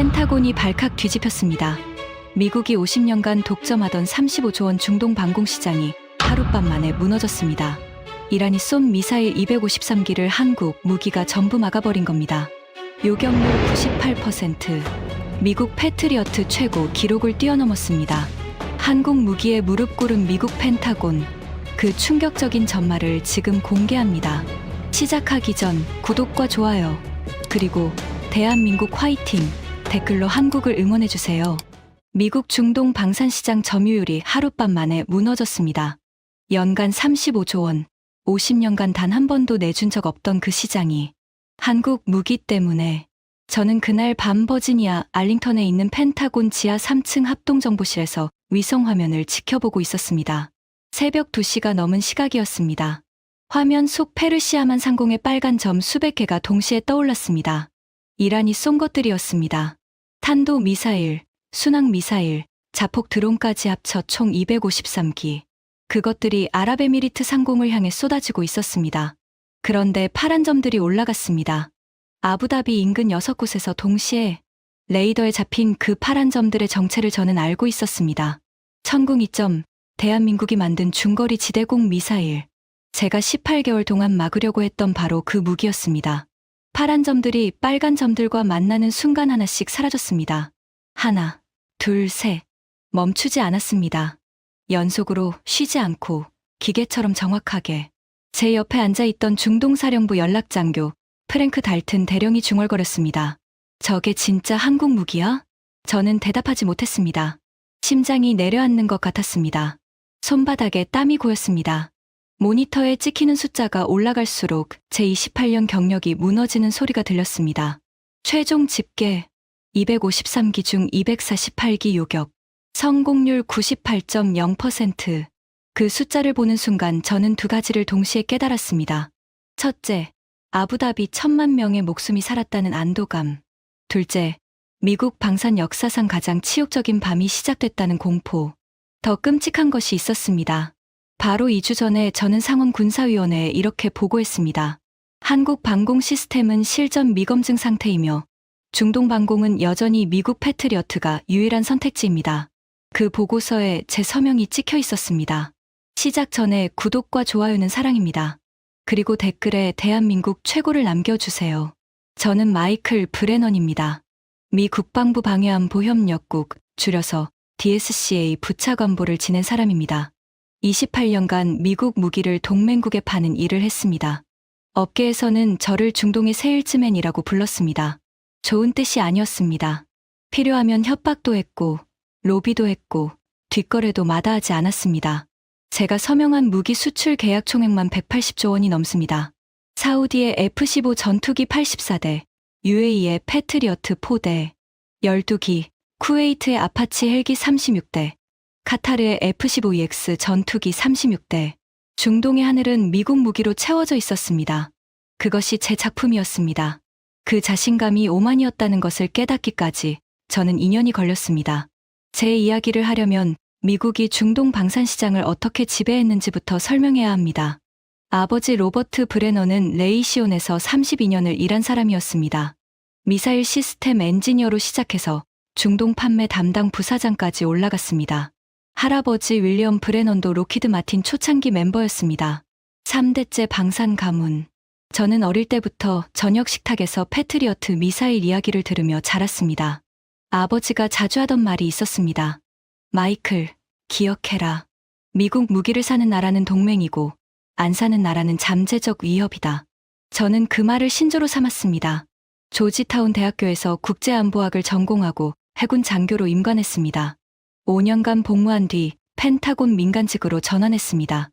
펜타곤이 발칵 뒤집혔습니다. 미국이 50년간 독점하던 35조 원 중동 방공시장이 하룻밤 만에 무너졌습니다. 이란이 쏜 미사일 253기를 한국 무기가 전부 막아버린 겁니다. 요격률 98%, 미국 패트리어트 최고 기록을 뛰어넘었습니다. 한국 무기에 무릎 꿇은 미국 펜타곤, 그 충격적인 전말을 지금 공개합니다. 시작하기 전 구독과 좋아요, 그리고 대한민국 화이팅! 댓글로 한국을 응원해주세요. 미국 중동 방산시장 점유율이 하룻밤 만에 무너졌습니다. 연간 35조 원, 50년간 단 한 번도 내준 적 없던 그 시장이 한국 무기 때문에. 저는 그날 밤 버지니아 알링턴에 있는 펜타곤 지하 3층 합동정보실에서 위성화면을 지켜보고 있었습니다. 새벽 2시가 넘은 시각이었습니다. 화면 속 페르시아만 상공의 빨간 점 수백 개가 동시에 떠올랐습니다. 이란이 쏜 것들이었습니다. 탄도 미사일, 순항 미사일, 자폭 드론까지 합쳐 총 253기. 그것들이 아랍에미리트 상공을 향해 쏟아지고 있었습니다. 그런데 파란 점들이 올라갔습니다. 아부다비 인근 6곳에서 동시에. 레이더에 잡힌 그 파란 점들의 정체를 저는 알고 있었습니다. 천궁 2점, 대한민국이 만든 중거리 지대공 미사일. 제가 18개월 동안 막으려고 했던 바로 그 무기였습니다. 파란 점들이 빨간 점들과 만나는 순간 하나씩 사라졌습니다. 하나, 둘, 셋. 멈추지 않았습니다. 연속으로 쉬지 않고 기계처럼 정확하게. 제 옆에 앉아있던 중동사령부 연락장교 프랭크 달튼 대령이 중얼거렸습니다. 저게 진짜 한국 무기야? 저는 대답하지 못했습니다. 심장이 내려앉는 것 같았습니다. 손바닥에 땀이 고였습니다. 모니터에 찍히는 숫자가 올라갈수록 제 28년 경력이 무너지는 소리가 들렸습니다. 최종 집계 253기 중 248기 요격. 성공률 98.0%. 그 숫자를 보는 순간 저는 두 가지를 동시에 깨달았습니다. 첫째, 아부다비 1000만 명의 목숨이 살았다는 안도감. 둘째, 미국 방산 역사상 가장 치욕적인 밤이 시작됐다는 공포. 더 끔찍한 것이 있었습니다. 바로 2주 전에 저는 상원군사위원회에 이렇게 보고했습니다. 한국 방공 시스템은 실전 미검증 상태이며 중동 방공은 여전히 미국 패트리어트가 유일한 선택지입니다. 그 보고서에 제 서명이 찍혀 있었습니다. 시작 전에 구독과 좋아요는 사랑입니다. 그리고 댓글에 대한민국 최고를 남겨주세요. 저는 마이클 브레넌입니다. 미 국방부 방해안보 협력국, 줄여서 DSCA 부차관보를 지낸 사람입니다. 28년간 미국 무기를 동맹국에 파는 일을 했습니다. 업계에서는 저를 중동의 세일즈맨이라고 불렀습니다. 좋은 뜻이 아니었습니다. 필요하면 협박도 했고, 로비도 했고, 뒷거래도 마다하지 않았습니다. 제가 서명한 무기 수출 계약 총액만 180조 원이 넘습니다. 사우디의 F-15 전투기 84대, UAE의 패트리어트 4대, 12기, 쿠웨이트의 아파치 헬기 36대, 카타르의 F-15EX 전투기 36대. 중동의 하늘은 미국 무기로 채워져 있었습니다. 그것이 제 작품이었습니다. 그 자신감이 오만이었다는 것을 깨닫기까지 저는 2년이 걸렸습니다. 제 이야기를 하려면 미국이 중동 방산시장을 어떻게 지배했는지부터 설명해야 합니다. 아버지 로버트 브레넌은 레이시온에서 32년을 일한 사람이었습니다. 미사일 시스템 엔지니어로 시작해서 중동 판매 담당 부사장까지 올라갔습니다. 할아버지 윌리엄 브레넌도 로키드 마틴 초창기 멤버였습니다. 3대째 방산 가문. 저는 어릴 때부터 저녁 식탁에서 패트리어트 미사일 이야기를 들으며 자랐습니다. 아버지가 자주 하던 말이 있었습니다. 마이클, 기억해라. 미국 무기를 사는 나라는 동맹이고 안 사는 나라는 잠재적 위협이다. 저는 그 말을 신조로 삼았습니다. 조지타운 대학교에서 국제안보학을 전공하고 해군 장교로 임관했습니다. 5년간 복무한 뒤 펜타곤 민간직으로 전환했습니다.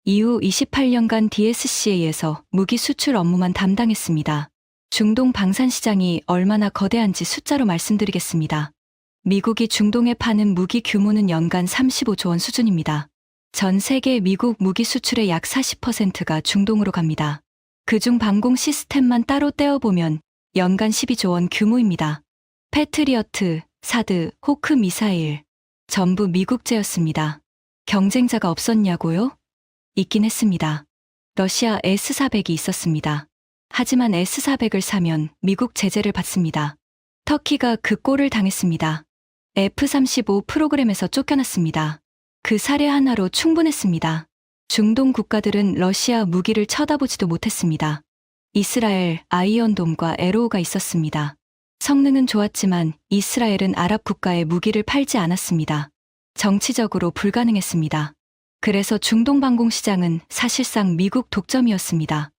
이후 28년간 DSCA에서 무기 수출 업무만 담당했습니다. 중동 방산시장이 얼마나 거대한지 숫자로 말씀드리겠습니다. 미국이 중동에 파는 무기 규모는 연간 35조 원 수준입니다. 전 세계 미국 무기 수출의 약 40%가 중동으로 갑니다. 그중 방공 시스템만 따로 떼어보면 연간 12조 원 규모입니다. 패트리어트, 사드, 호크 미사일. 전부 미국제였습니다. 경쟁자가 없었냐고요? 있긴 했습니다. 러시아 S-400이 있었습니다. 하지만 S-400을 사면 미국 제재를 받습니다. 터키가 그 꼴을 당했습니다. F-35 프로그램에서 쫓겨났습니다. 그 사례 하나로 충분했습니다. 중동 국가들은 러시아 무기를 쳐다보지도 못했습니다. 이스라엘 아이언돔과 에로우가 있었습니다. 성능은 좋았지만 이스라엘은 아랍 국가에 무기를 팔지 않았습니다. 정치적으로 불가능했습니다. 그래서 중동 방공시장은 사실상 미국 독점이었습니다.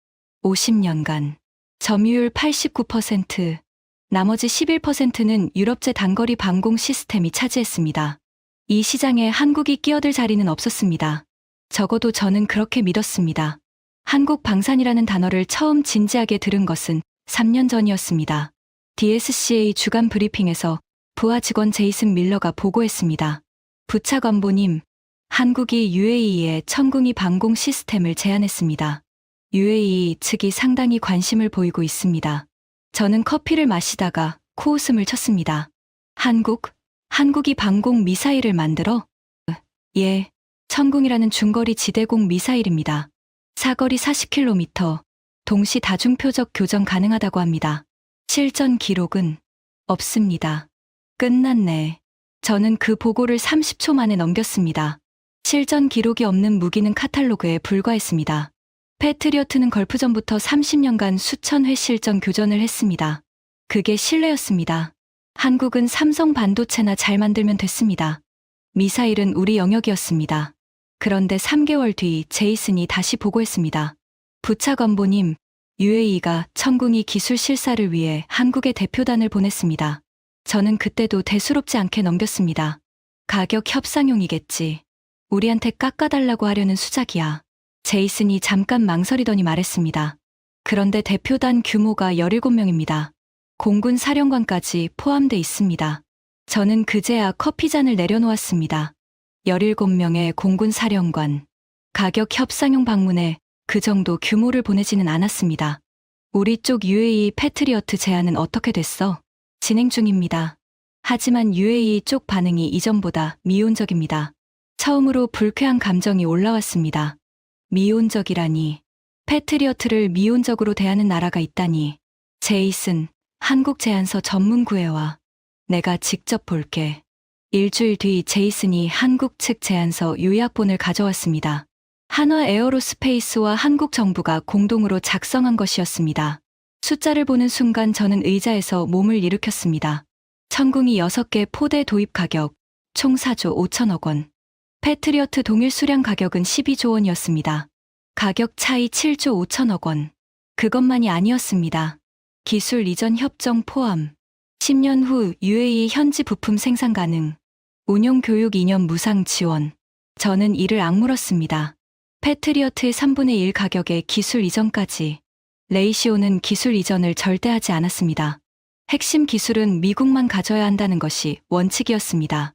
50년간 점유율 89%, 나머지 11%는 유럽제 단거리 방공 시스템이 차지했습니다. 이 시장에 한국이 끼어들 자리는 없었습니다. 적어도 저는 그렇게 믿었습니다. 한국 방산이라는 단어를 처음 진지하게 들은 것은 3년 전이었습니다. DSCA 주간 브리핑에서 부하 직원 제이슨 밀러가 보고했습니다. 부차관보님, 한국이 UAE에 천궁이 방공 시스템을 제안했습니다. UAE 측이 상당히 관심을 보이고 있습니다. 저는 커피를 마시다가 코웃음을 쳤습니다. 한국이 방공 미사일을 만들어? 예, 천궁이라는 중거리 지대공 미사일입니다. 사거리 40km, 동시 다중표적 교전 가능하다고 합니다. 실전 기록은 없습니다. 끝났네. 저는 그 보고를 30초 만에 넘겼습니다. 실전 기록이 없는 무기는 카탈로그에 불과했습니다. 패트리어트는 걸프전부터 30년간 수천 회 실전 교전을 했습니다. 그게 신뢰였습니다. 한국은 삼성 반도체나 잘 만들면 됐습니다. 미사일은 우리 영역이었습니다. 그런데 3개월 뒤 제이슨이 다시 보고했습니다. 부차관보님, UAE가 천궁이 기술 실사를 위해 한국에 대표단을 보냈습니다. 저는 그때도 대수롭지 않게 넘겼습니다. 가격 협상용이겠지. 우리한테 깎아달라고 하려는 수작이야. 제이슨이 잠깐 망설이더니 말했습니다. 그런데 대표단 규모가 17명입니다. 공군 사령관까지 포함돼 있습니다. 저는 그제야 커피잔을 내려놓았습니다. 17명의 공군 사령관. 가격 협상용 방문에 그 정도 규모를 보내지는 않았습니다. 우리 쪽 UAE 패트리어트 제안은 어떻게 됐어? 진행 중입니다. 하지만 UAE 쪽 반응이 이전보다 미온적입니다. 처음으로 불쾌한 감정이 올라왔습니다. 미온적이라니. 패트리어트를 미온적으로 대하는 나라가 있다니. 제이슨, 한국 제안서 전문 구해와. 내가 직접 볼게. 일주일 뒤 제이슨이 한국 측 제안서 요약본을 가져왔습니다. 한화 에어로스페이스와 한국 정부가 공동으로 작성한 것이었습니다. 숫자를 보는 순간 저는 의자에서 몸을 일으켰습니다. 천궁이 6개 포대 도입 가격, 총 4조 5천억 원. 패트리어트 동일 수량 가격은 12조 원이었습니다. 가격 차이 7조 5천억 원. 그것만이 아니었습니다. 기술 이전 협정 포함. 10년 후 UAE 현지 부품 생산 가능. 운용 교육 2년 무상 지원. 저는 이를 악물었습니다. 패트리어트의 3분의 1 가격에 기술 이전까지. 레이시오는 기술 이전을 절대 하지 않았습니다. 핵심 기술은 미국만 가져야 한다는 것이 원칙이었습니다.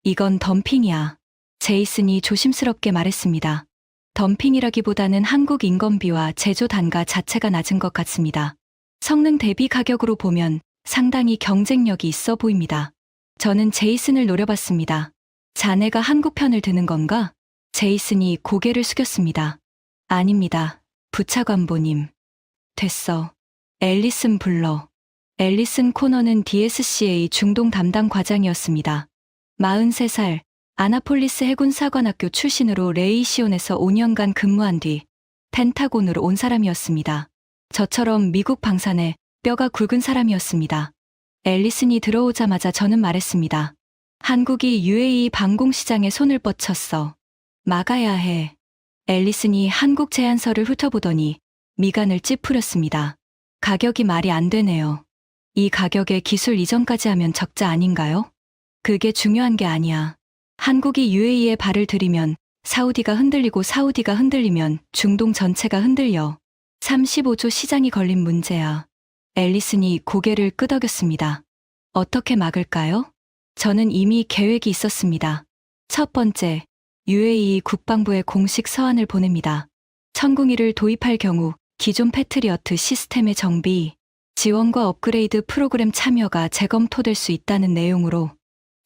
이건 덤핑이야. 제이슨이 조심스럽게 말했습니다. 덤핑이라기보다는 한국 인건비와 제조 단가 자체가 낮은 것 같습니다. 성능 대비 가격으로 보면 상당히 경쟁력이 있어 보입니다. 저는 제이슨을 노려봤습니다. 자네가 한국 편을 드는 건가? 제이슨이 고개를 숙였습니다. 아닙니다. 부차관보님. 됐어. 앨리슨 불러. 앨리슨 코너는 DSCA 중동 담당 과장이었습니다. 43살, 아나폴리스 해군사관학교 출신으로 레이시온에서 5년간 근무한 뒤 펜타곤으로 온 사람이었습니다. 저처럼 미국 방산에 뼈가 굵은 사람이었습니다. 앨리슨이 들어오자마자 저는 말했습니다. 한국이 UAE 방공시장에 손을 뻗쳤어. 막아야 해. 앨리슨이 한국 제안서를 훑어보더니 미간을 찌푸렸습니다. 가격이 말이 안 되네요. 이 가격에 기술 이전까지 하면 적자 아닌가요? 그게 중요한 게 아니야. 한국이 UAE에 발을 들이면 사우디가 흔들리고 사우디가 흔들리면 중동 전체가 흔들려. 35조 시장이 걸린 문제야. 앨리슨이 고개를 끄덕였습니다. 어떻게 막을까요? 저는 이미 계획이 있었습니다. 첫 번째, UAE 국방부에 공식 서한을 보냅니다. 천궁이를 도입할 경우 기존 패트리어트 시스템의 정비, 지원과 업그레이드 프로그램 참여가 재검토될 수 있다는 내용으로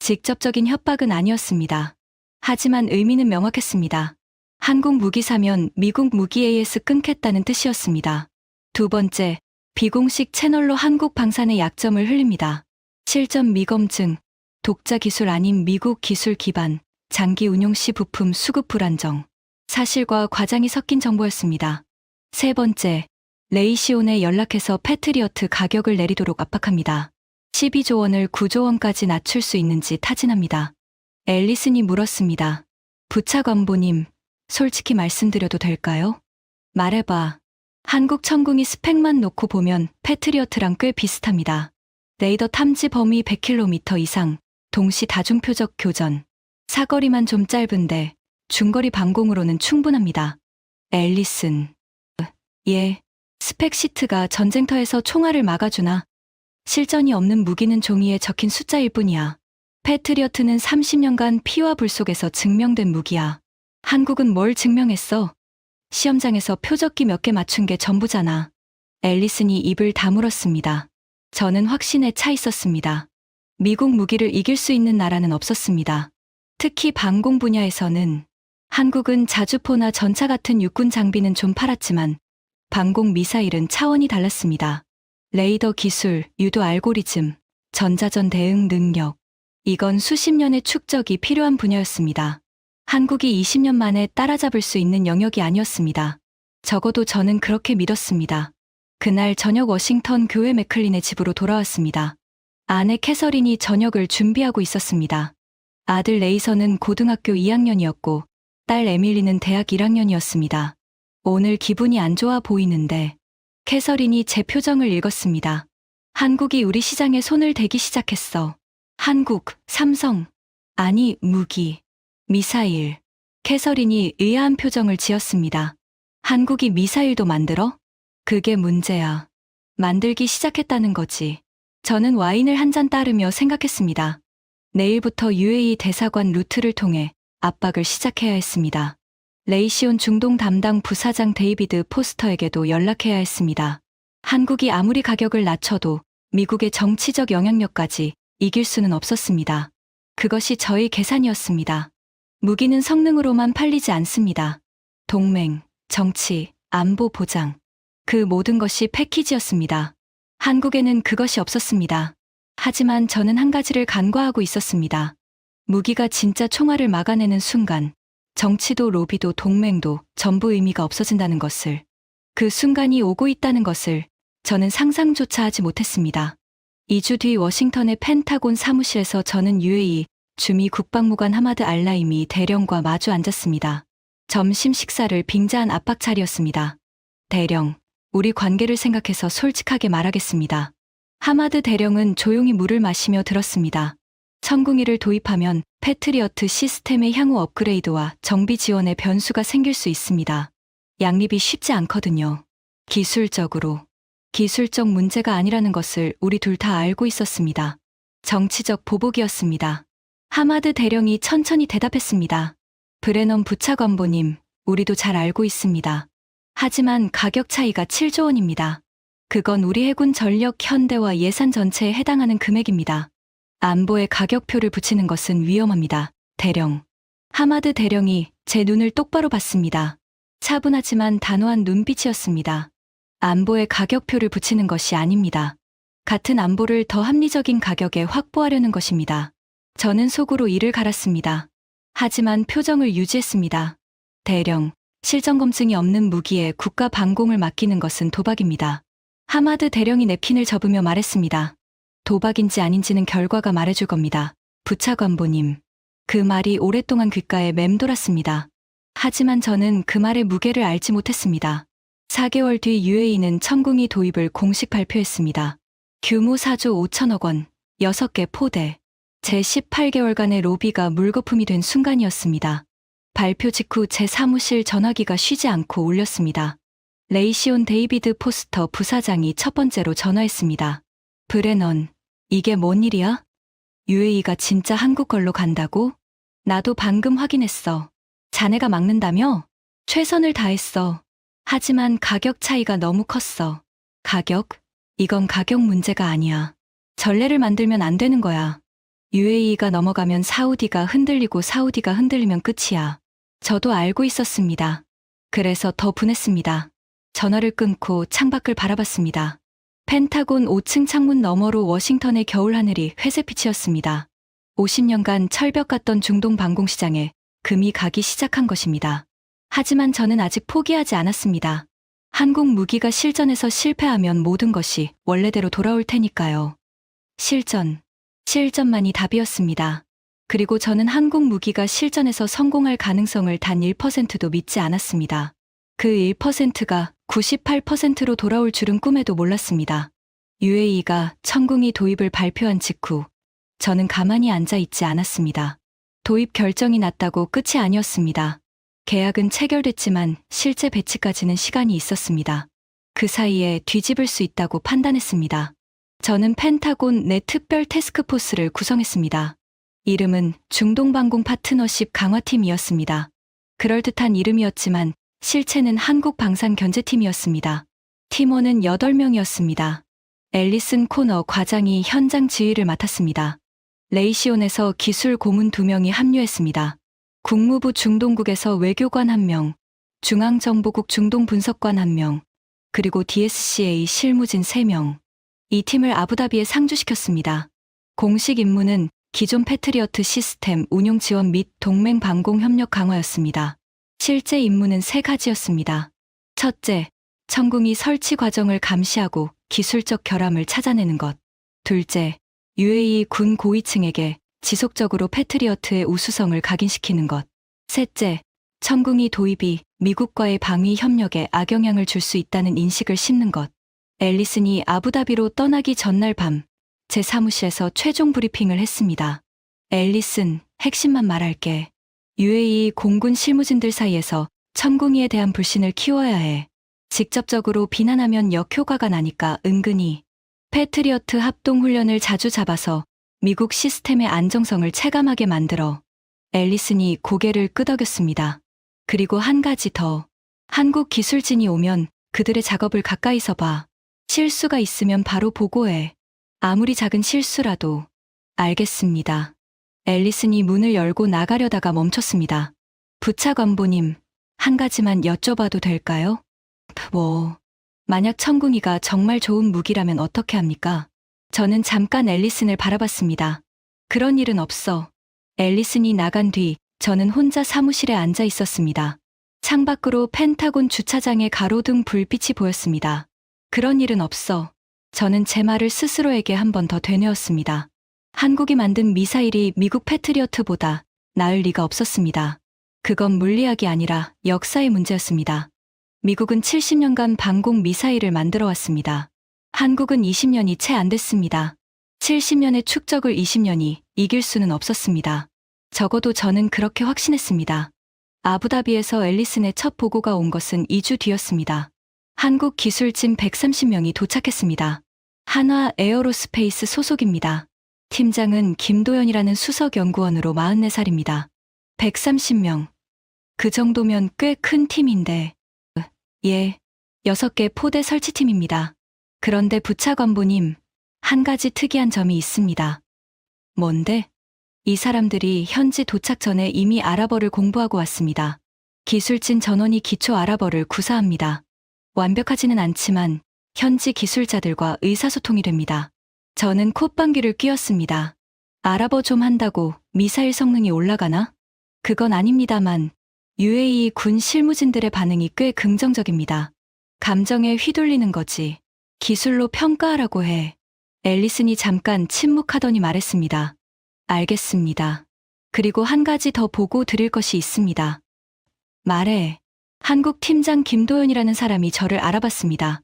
직접적인 협박은 아니었습니다. 하지만 의미는 명확했습니다. 한국 무기 사면 미국 무기 AS 끊겠다는 뜻이었습니다. 두 번째, 비공식 채널로 한국 방산의 약점을 흘립니다. 실전 미검증, 독자 기술 아닌 미국 기술 기반, 장기 운용 시 부품 수급 불안정. 사실과 과장이 섞인 정보였습니다. 세 번째, 레이시온에 연락해서 패트리어트 가격을 내리도록 압박합니다. 12조 원을 9조 원까지 낮출 수 있는지 타진합니다. 앨리슨이 물었습니다. 부차관보님, 솔직히 말씀드려도 될까요? 말해봐. 한국 천궁이 스펙만 놓고 보면 패트리어트랑 꽤 비슷합니다. 레이더 탐지 범위 100km 이상, 동시 다중표적 교전. 사거리만 좀 짧은데 중거리 방공으로는 충분합니다. 앨리슨. 예. 스펙 시트가 전쟁터에서 총알을 막아주나? 실전이 없는 무기는 종이에 적힌 숫자일 뿐이야. 패트리어트는 30년간 피와 불 속에서 증명된 무기야. 한국은 뭘 증명했어? 시험장에서 표적기 몇 개 맞춘 게 전부잖아. 앨리슨이 입을 다물었습니다. 저는 확신에 차 있었습니다. 미국 무기를 이길 수 있는 나라는 없었습니다. 특히 방공 분야에서는 한국은 자주포나 전차 같은 육군 장비는 좀 팔았지만 방공 미사일은 차원이 달랐습니다. 레이더 기술, 유도 알고리즘, 전자전 대응 능력. 이건 수십 년의 축적이 필요한 분야였습니다. 한국이 20년 만에 따라잡을 수 있는 영역이 아니었습니다. 적어도 저는 그렇게 믿었습니다. 그날 저녁 워싱턴 교회 맥클린의 집으로 돌아왔습니다. 아내 캐서린이 저녁을 준비하고 있었습니다. 아들 레이서는 고등학교 2학년이었고 딸 에밀리는 대학 1학년이었습니다. 오늘 기분이 안 좋아 보이는데. 캐서린이 제 표정을 읽었습니다. 한국이 우리 시장에 손을 대기 시작했어. 한국, 삼성, 아니 무기, 미사일. 캐서린이 의아한 표정을 지었습니다. 한국이 미사일도 만들어? 그게 문제야. 만들기 시작했다는 거지. 저는 와인을 한 잔 따르며 생각했습니다. 내일부터 UAE 대사관 루트를 통해 압박을 시작해야 했습니다. 레이시온 중동 담당 부사장 데이비드 포스터에게도 연락해야 했습니다. 한국이 아무리 가격을 낮춰도 미국의 정치적 영향력까지 이길 수는 없었습니다. 그것이 저의 계산이었습니다. 무기는 성능으로만 팔리지 않습니다. 동맹, 정치, 안보 보장. 그 모든 것이 패키지였습니다. 한국에는 그것이 없었습니다. 하지만 저는 한 가지를 간과하고 있었습니다. 무기가 진짜 총알을 막아내는 순간 정치도 로비도 동맹도 전부 의미가 없어진다는 것을, 그 순간이 오고 있다는 것을 저는 상상조차 하지 못했습니다. 2주 뒤 워싱턴의 펜타곤 사무실에서 저는 UAE 주미 국방무관 하마드 알라임이 대령과 마주 앉았습니다. 점심 식사를 빙자한 압박 자리였습니다. 대령, 우리 관계를 생각해서 솔직하게 말하겠습니다. 하마드 대령은 조용히 물을 마시며 들었습니다. 천궁이를 도입하면 패트리어트 시스템의 향후 업그레이드와 정비 지원에 변수가 생길 수 있습니다. 양립이 쉽지 않거든요. 기술적으로. 기술적 문제가 아니라는 것을 우리 둘 다 알고 있었습니다. 정치적 보복이었습니다. 하마드 대령이 천천히 대답했습니다. 브레넌 부차관보님, 우리도 잘 알고 있습니다. 하지만 가격 차이가 7조 원입니다. 그건 우리 해군 전력 현대와 예산 전체에 해당하는 금액입니다. 안보에 가격표를 붙이는 것은 위험합니다. 대령. 하마드 대령이 제 눈을 똑바로 봤습니다. 차분하지만 단호한 눈빛이었습니다. 안보에 가격표를 붙이는 것이 아닙니다. 같은 안보를 더 합리적인 가격에 확보하려는 것입니다. 저는 속으로 이를 갈았습니다. 하지만 표정을 유지했습니다. 대령, 실전 검증이 없는 무기에 국가 방공을 맡기는 것은 도박입니다. 하마드 대령이 냅킨을 접으며 말했습니다. 도박인지 아닌지는 결과가 말해줄 겁니다. 부차관보님. 그 말이 오랫동안 귓가에 맴돌았습니다. 하지만 저는 그 말의 무게를 알지 못했습니다. 4개월 뒤 UAE는 천궁이 도입을 공식 발표했습니다. 규모 4조 5천억 원, 6개 포대. 제 18개월간의 로비가 물거품이 된 순간이었습니다. 발표 직후 제 사무실 전화기가 쉬지 않고 울렸습니다. 레이시온 데이비드 포스터 부사장이 첫 번째로 전화했습니다. 브레넌, 이게 뭔 일이야? UAE가 진짜 한국 걸로 간다고? 나도 방금 확인했어. 자네가 막는다며? 최선을 다했어. 하지만 가격 차이가 너무 컸어. 가격? 이건 가격 문제가 아니야. 전례를 만들면 안 되는 거야. UAE가 넘어가면 사우디가 흔들리고 사우디가 흔들리면 끝이야. 저도 알고 있었습니다. 그래서 더 분했습니다. 전화를 끊고 창밖을 바라봤습니다. 펜타곤 5층 창문 너머로 워싱턴의 겨울 하늘이 회색빛이었습니다. 50년간 철벽 같던 중동 방공시장에 금이 가기 시작한 것입니다. 하지만 저는 아직 포기하지 않았습니다. 한국 무기가 실전에서 실패하면 모든 것이 원래대로 돌아올 테니까요. 실전만이 답이었습니다. 그리고 저는 한국 무기가 실전에서 성공할 가능성을 단 1%도 믿지 않았습니다. 그 1%가 98%로 돌아올 줄은 꿈에도 몰랐습니다. UAE가 천궁이 도입을 발표한 직후 저는 가만히 앉아 있지 않았습니다. 도입 결정이 났다고 끝이 아니었습니다. 계약은 체결됐지만 실제 배치까지는 시간이 있었습니다. 그 사이에 뒤집을 수 있다고 판단했습니다. 저는 펜타곤 내 특별 태스크포스를 구성했습니다. 이름은 중동방공 파트너십 강화팀이었습니다. 그럴듯한 이름이었지만 실체는 한국방산견제팀이었습니다. 팀원은 8명이었습니다. 앨리슨 코너 과장이 현장 지휘를 맡았습니다. 레이시온에서 기술 고문 2명이 합류했습니다. 국무부 중동국에서 외교관 1명, 중앙정보국 중동분석관 1명, 그리고 DSCA 실무진 3명. 이 팀을 아부다비에 상주시켰습니다. 공식 임무는 기존 패트리어트 시스템 운용 지원 및 동맹 방공 협력 강화였습니다. 실제 임무는 3가지였습니다. 첫째, 천궁이 설치 과정을 감시하고 기술적 결함을 찾아내는 것. 둘째, UAE 군 고위층에게 지속적으로 패트리어트의 우수성을 각인시키는 것. 셋째, 천궁이 도입이 미국과의 방위 협력에 악영향을 줄 수 있다는 인식을 심는 것. 앨리슨이 아부다비로 떠나기 전날 밤, 제 사무실에서 최종 브리핑을 했습니다. 앨리슨, 핵심만 말할게. UAE 공군 실무진들 사이에서 천궁이에 대한 불신을 키워야 해. 직접적으로 비난하면 역효과가 나니까 은근히. 패트리어트 합동훈련을 자주 잡아서 미국 시스템의 안정성을 체감하게 만들어. 앨리슨이 고개를 끄덕였습니다. 그리고 한 가지 더. 한국 기술진이 오면 그들의 작업을 가까이서 봐. 실수가 있으면 바로 보고해. 아무리 작은 실수라도. 알겠습니다. 앨리슨이 문을 열고 나가려다가 멈췄습니다. 부차관보님, 한 가지만 여쭤봐도 될까요? 만약 천궁이가 정말 좋은 무기라면 어떻게 합니까? 저는 잠깐 앨리슨을 바라봤습니다. 그런 일은 없어. 앨리슨이 나간 뒤 저는 혼자 사무실에 앉아 있었습니다. 창밖으로 펜타곤 주차장의 가로등 불빛이 보였습니다. 그런 일은 없어. 저는 제 말을 스스로에게 한 번 더 되뇌었습니다. 한국이 만든 미사일이 미국 패트리어트보다 나을 리가 없었습니다. 그건 물리학이 아니라 역사의 문제였습니다. 미국은 70년간 방공 미사일을 만들어 왔습니다. 한국은 20년이 채 안 됐습니다. 70년의 축적을 20년이 이길 수는 없었습니다. 적어도 저는 그렇게 확신했습니다. 아부다비에서 앨리슨의 첫 보고가 온 것은 2주 뒤였습니다. 한국 기술진 130명이 도착했습니다. 한화 에어로스페이스 소속입니다. 팀장은 김도연이라는 수석연구원으로 44살입니다. 130명. 그 정도면 꽤 큰 팀인데. 예, 6개 포대 설치팀입니다. 그런데 부차관보님, 한 가지 특이한 점이 있습니다. 뭔데? 이 사람들이 현지 도착 전에 이미 아랍어를 공부하고 왔습니다. 기술진 전원이 기초 아랍어를 구사합니다. 완벽하지는 않지만 현지 기술자들과 의사소통이 됩니다. 저는 콧방귀를 뀌었습니다. 아랍어 좀 한다고 미사일 성능이 올라가나? 그건 아닙니다만 UAE 군 실무진들의 반응이 꽤 긍정적입니다. 감정에 휘둘리는 거지. 기술로 평가하라고 해. 앨리슨이 잠깐 침묵하더니 말했습니다. 알겠습니다. 그리고 한 가지 더 보고 드릴 것이 있습니다. 말해. 한국 팀장 김도연이라는 사람이 저를 알아봤습니다.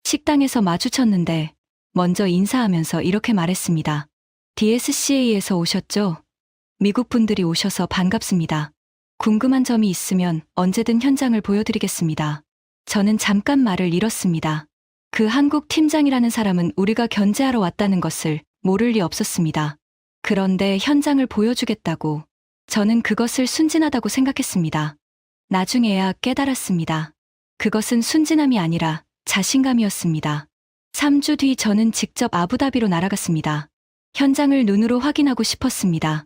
식당에서 마주쳤는데 먼저 인사하면서 이렇게 말했습니다. DSCA에서 오셨죠? 미국 분들이 오셔서 반갑습니다. 궁금한 점이 있으면 언제든 현장을 보여드리겠습니다. 저는 잠깐 말을 잃었습니다. 그 한국 팀장이라는 사람은 우리가 견제하러 왔다는 것을 모를 리 없었습니다. 그런데 현장을 보여주겠다고. 저는 그것을 순진하다고 생각했습니다. 나중에야 깨달았습니다. 그것은 순진함이 아니라 자신감이었습니다. 3주 뒤 저는 직접 아부다비로 날아갔습니다. 현장을 눈으로 확인하고 싶었습니다.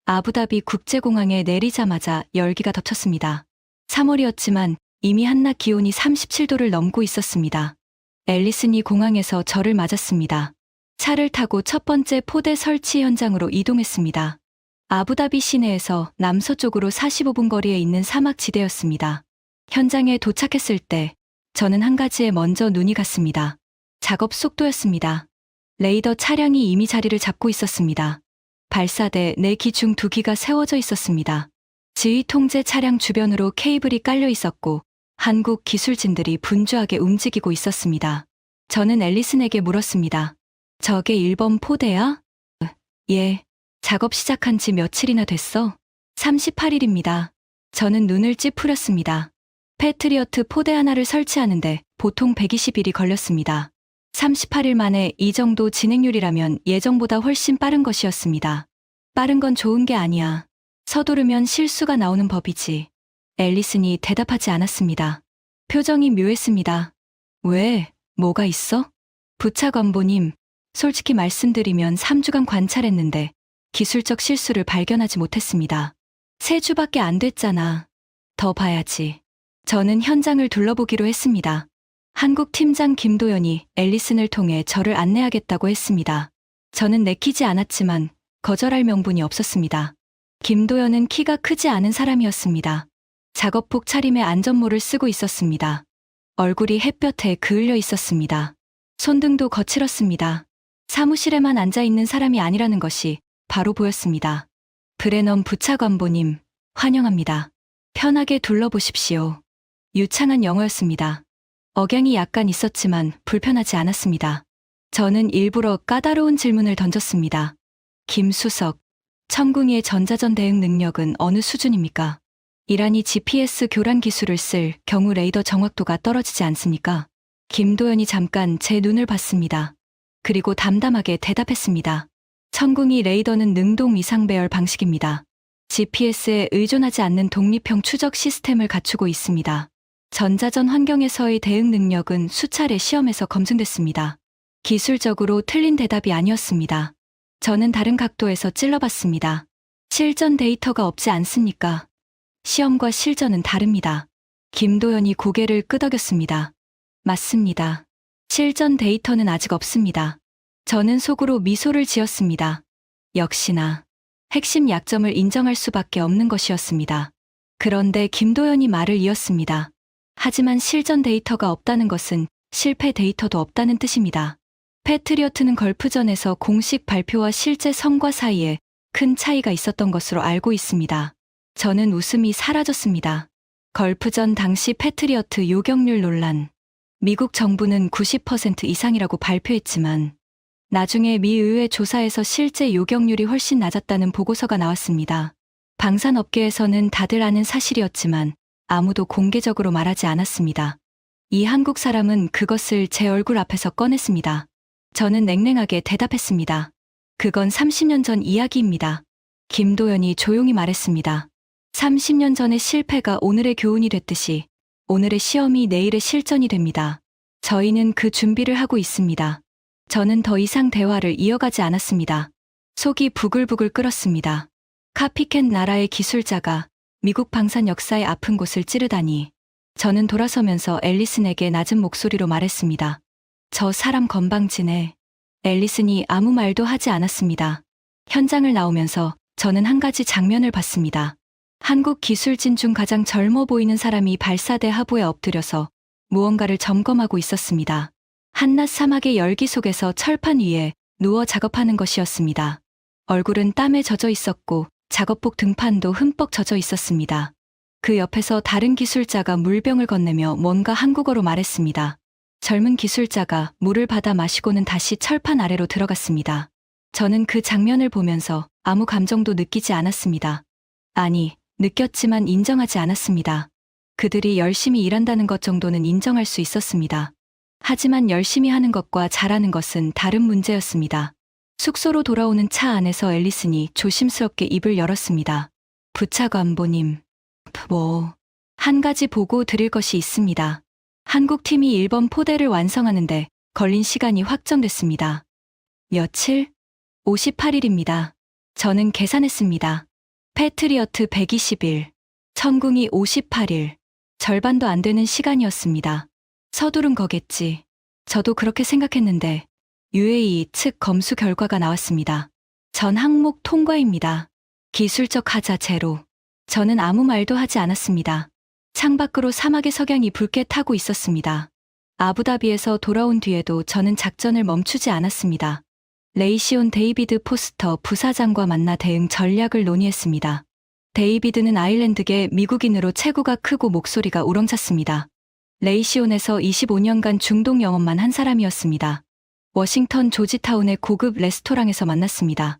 아부다비 국제공항에 내리자마자 열기가 덮쳤습니다. 3월이었지만 이미 한낮 기온이 37도를 넘고 있었습니다. 앨리슨이 공항에서 저를 맞았습니다. 차를 타고 첫 번째 포대 설치 현장으로 이동했습니다. 아부다비 시내에서 남서쪽으로 45분 거리에 있는 사막지대였습니다. 현장에 도착했을 때 저는 한 가지에 먼저 눈이 갔습니다. 작업 속도였습니다. 레이더 차량이 이미 자리를 잡고 있었습니다. 발사대 4기 중 2기가 세워져 있었습니다. 지휘 통제 차량 주변으로 케이블이 깔려 있었고 한국 기술진들이 분주하게 움직이고 있었습니다. 저는 앨리슨에게 물었습니다. 저게 1번 포대야? 예. 작업 시작한 지 며칠이나 됐어? 38일입니다. 저는 눈을 찌푸렸습니다. 패트리어트 포대 하나를 설치하는데 보통 120일이 걸렸습니다. 38일 만에 이 정도 진행률이라면 예정보다 훨씬 빠른 것이었습니다. 빠른 건 좋은 게 아니야. 서두르면 실수가 나오는 법이지. 앨리슨이 대답하지 않았습니다. 표정이 묘했습니다. 왜? 뭐가 있어? 부차관보님, 솔직히 말씀드리면 3주간 관찰했는데 기술적 실수를 발견하지 못했습니다. 3주밖에 안 됐잖아. 더 봐야지. 저는 현장을 둘러보기로 했습니다. 한국 팀장 김도연이 앨리슨을 통해 저를 안내하겠다고 했습니다. 저는 내키지 않았지만 거절할 명분이 없었습니다. 김도연은 키가 크지 않은 사람이었습니다. 작업복 차림에 안전모를 쓰고 있었습니다. 얼굴이 햇볕에 그을려 있었습니다. 손등도 거칠었습니다. 사무실에만 앉아있는 사람이 아니라는 것이 바로 보였습니다. 브레넌 부차관보님, 환영합니다. 편하게 둘러보십시오. 유창한 영어였습니다. 억양이 약간 있었지만 불편하지 않았습니다. 저는 일부러 까다로운 질문을 던졌습니다. 김수석, 천궁이의 전자전 대응 능력은 어느 수준입니까? 이란이 GPS 교란 기술을 쓸 경우 레이더 정확도가 떨어지지 않습니까? 김도연이 잠깐 제 눈을 봤습니다. 그리고 담담하게 대답했습니다. 천궁이 레이더는 능동 이상 배열 방식입니다. GPS에 의존하지 않는 독립형 추적 시스템을 갖추고 있습니다. 전자전 환경에서의 대응 능력은 수차례 시험에서 검증됐습니다. 기술적으로 틀린 대답이 아니었습니다. 저는 다른 각도에서 찔러봤습니다. 실전 데이터가 없지 않습니까? 시험과 실전은 다릅니다. 김도연이 고개를 끄덕였습니다. 맞습니다. 실전 데이터는 아직 없습니다. 저는 속으로 미소를 지었습니다. 역시나 핵심 약점을 인정할 수밖에 없는 것이었습니다. 그런데 김도연이 말을 이었습니다. 하지만 실전 데이터가 없다는 것은 실패 데이터도 없다는 뜻입니다. 패트리어트는 걸프전에서 공식 발표와 실제 성과 사이에 큰 차이가 있었던 것으로 알고 있습니다. 저는 웃음이 사라졌습니다. 걸프전 당시 패트리어트 요격률 논란. 미국 정부는 90% 이상이라고 발표했지만 나중에 미 의회 조사에서 실제 요격률이 훨씬 낮았다는 보고서가 나왔습니다. 방산업계에서는 다들 아는 사실이었지만 아무도 공개적으로 말하지 않았습니다. 이 한국 사람은 그것을 제 얼굴 앞에서 꺼냈습니다. 저는 냉랭하게 대답했습니다. 그건 30년 전 이야기입니다. 김도연이 조용히 말했습니다. 30년 전의 실패가 오늘의 교훈이 됐듯이 오늘의 시험이 내일의 실전이 됩니다. 저희는 그 준비를 하고 있습니다. 저는 더 이상 대화를 이어가지 않았습니다. 속이 부글부글 끓었습니다. 카피캣 나라의 기술자가 미국 방산 역사의 아픈 곳을 찌르다니. 저는 돌아서면서 앨리슨에게 낮은 목소리로 말했습니다. 저 사람 건방지네. 앨리슨이 아무 말도 하지 않았습니다. 현장을 나오면서 저는 한 가지 장면을 봤습니다. 한국 기술진 중 가장 젊어 보이는 사람이 발사대 하부에 엎드려서 무언가를 점검하고 있었습니다. 한낮 사막의 열기 속에서 철판 위에 누워 작업하는 것이었습니다. 얼굴은 땀에 젖어 있었고 작업복 등판도 흠뻑 젖어 있었습니다. 그 옆에서 다른 기술자가 물병을 건네며 뭔가 한국어로 말했습니다. 젊은 기술자가 물을 받아 마시고는 다시 철판 아래로 들어갔습니다. 저는 그 장면을 보면서 아무 감정도 느끼지 않았습니다. 아니, 느꼈지만 인정하지 않았습니다. 그들이 열심히 일한다는 것 정도는 인정할 수 있었습니다. 하지만 열심히 하는 것과 잘하는 것은 다른 문제였습니다. 숙소로 돌아오는 차 안에서 앨리슨이 조심스럽게 입을 열었습니다. 부차관보님, 한 가지 보고 드릴 것이 있습니다. 한국 팀이 1번 포대를 완성하는데 걸린 시간이 확정됐습니다. 며칠? 58일입니다. 저는 계산했습니다. 패트리어트 120일, 천궁이 58일, 절반도 안 되는 시간이었습니다. 서두른 거겠지. 저도 그렇게 생각했는데 UAE 측 검수 결과가 나왔습니다. 전 항목 통과입니다. 기술적 하자 제로. 저는 아무 말도 하지 않았습니다. 창밖으로 사막의 석양이 붉게 타고 있었습니다. 아부다비에서 돌아온 뒤에도 저는 작전을 멈추지 않았습니다. 레이시온 데이비드 포스터 부사장과 만나 대응 전략을 논의했습니다. 데이비드는 아일랜드계 미국인으로 체구가 크고 목소리가 우렁찼습니다. 레이시온에서 25년간 중동 영업만 한 사람이었습니다. 워싱턴 조지타운의 고급 레스토랑에서 만났습니다.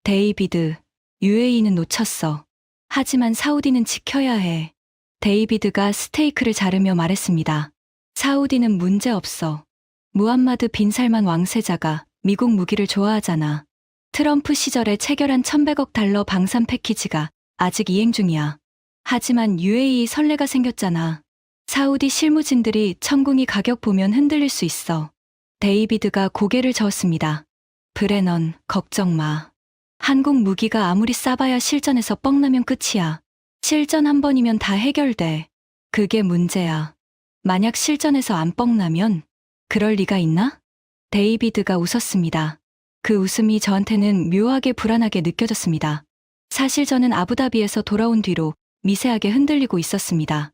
데이비드, UAE는 놓쳤어. 하지만 사우디는 지켜야 해. 데이비드가 스테이크를 자르며 말했습니다. 사우디는 문제 없어. 무함마드 빈 살만 왕세자가 미국 무기를 좋아하잖아. 트럼프 시절에 체결한 1100억 달러 방산 패키지가 아직 이행 중이야. 하지만 UAE 선례가 생겼잖아. 사우디 실무진들이 천궁이 가격 보면 흔들릴 수 있어. 데이비드가 고개를 저었습니다. 브레넌, 걱정 마. 한국 무기가 아무리 싸봐야 실전에서 뻥나면 끝이야. 실전 한 번이면 다 해결돼. 그게 문제야. 만약 실전에서 안 뻥나면 그럴 리가 있나? 데이비드가 웃었습니다. 그 웃음이 저한테는 묘하게 불안하게 느껴졌습니다. 사실 저는 아부다비에서 돌아온 뒤로 미세하게 흔들리고 있었습니다.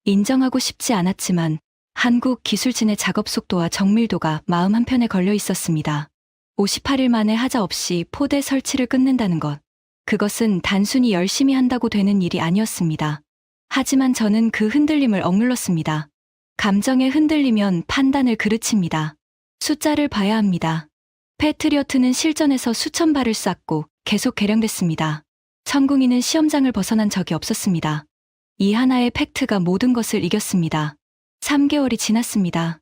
인정하고 싶지 않았지만 한국 기술진의 작업 속도와 정밀도가 마음 한편에 걸려 있었습니다. 58일 만에 하자 없이 포대 설치를 끝낸다는 것. 그것은 단순히 열심히 한다고 되는 일이 아니었습니다. 하지만 저는 그 흔들림을 억눌렀습니다. 감정에 흔들리면 판단을 그르칩니다. 숫자를 봐야 합니다. 패트리어트는 실전에서 수천 발을 쐈고 계속 개량됐습니다. 천궁이는 시험장을 벗어난 적이 없었습니다. 이 하나의 팩트가 모든 것을 이겼습니다. 3개월이 지났습니다.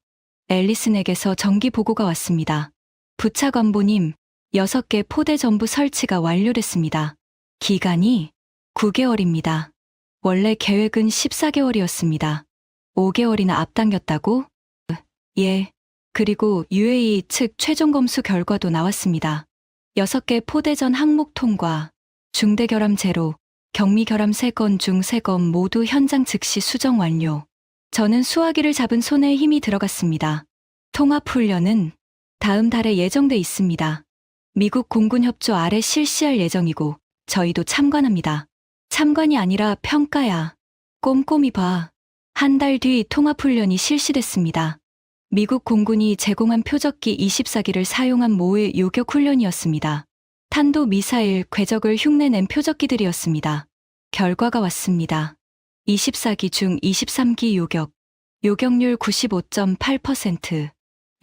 앨리슨에게서 정기 보고가 왔습니다. 부차관보님, 6개 포대 전부 설치가 완료됐습니다. 기간이 9개월입니다. 원래 계획은 14개월이었습니다. 5개월이나 앞당겼다고? 예. 그리고 UAE 측 최종 검수 결과도 나왔습니다. 6개 포대전 항목 통과, 중대 결함 제로, 경미 결함 3건 중 3건 모두 현장 즉시 수정 완료. 저는 수화기를 잡은 손에 힘이 들어갔습니다. 통합훈련은 다음 달에 예정돼 있습니다. 미국 공군 협조 아래 실시할 예정이고 저희도 참관합니다. 참관이 아니라 평가야. 꼼꼼히 봐. 한 달 뒤 통합훈련이 실시됐습니다. 미국 공군이 제공한 표적기 24기를 사용한 모의 요격 훈련이었습니다. 탄도 미사일, 궤적을 흉내낸 표적기들이었습니다. 결과가 왔습니다. 24기 중 23기 요격. 요격률 95.8%.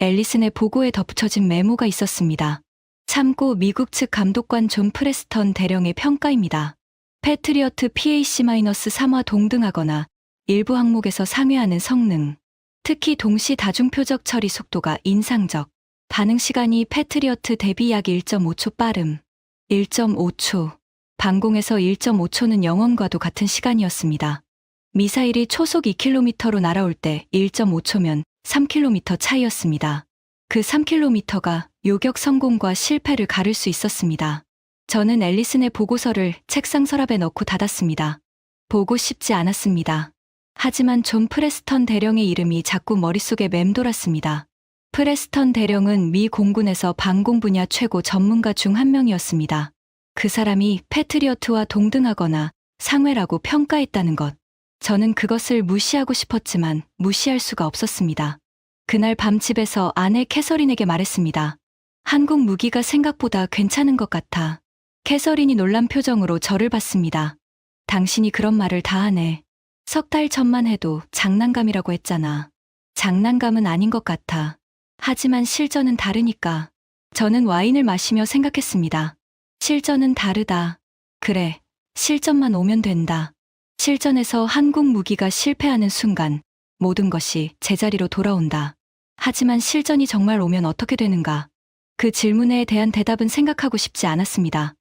앨리슨의 보고에 덧붙여진 메모가 있었습니다. 참고 미국 측 감독관 존 프레스턴 대령의 평가입니다. 패트리어트 PAC-3화 동등하거나 일부 항목에서 상회하는 성능. 특히 동시 다중 표적 처리 속도가 인상적. 반응 시간이 패트리어트 대비 약 1.5초 빠름. 1.5초. 방공에서 1.5초는 영원과도 같은 시간이었습니다. 미사일이 초속 2km로 날아올 때 1.5초면 3km 차이였습니다. 그 3km가 요격 성공과 실패를 가를 수 있었습니다. 저는 앨리슨의 보고서를 책상 서랍에 넣고 닫았습니다. 보고 싶지 않았습니다. 하지만 존 프레스턴 대령의 이름이 자꾸 머릿속에 맴돌았습니다. 프레스턴 대령은 미 공군에서 방공 분야 최고 전문가 중 한 명이었습니다. 그 사람이 패트리어트와 동등하거나 상회라고 평가했다는 것. 저는 그것을 무시하고 싶었지만 무시할 수가 없었습니다. 그날 밤 집에서 아내 캐서린에게 말했습니다. 한국 무기가 생각보다 괜찮은 것 같아. 캐서린이 놀란 표정으로 저를 봤습니다. 당신이 그런 말을 다 하네. 석 달 전만 해도 장난감이라고 했잖아. 장난감은 아닌 것 같아. 하지만 실전은 다르니까. 저는 와인을 마시며 생각했습니다. 실전은 다르다. 그래, 실전만 오면 된다. 실전에서 한국 무기가 실패하는 순간 모든 것이 제자리로 돌아온다. 하지만 실전이 정말 오면 어떻게 되는가? 그 질문에 대한 대답은 생각하고 싶지 않았습니다.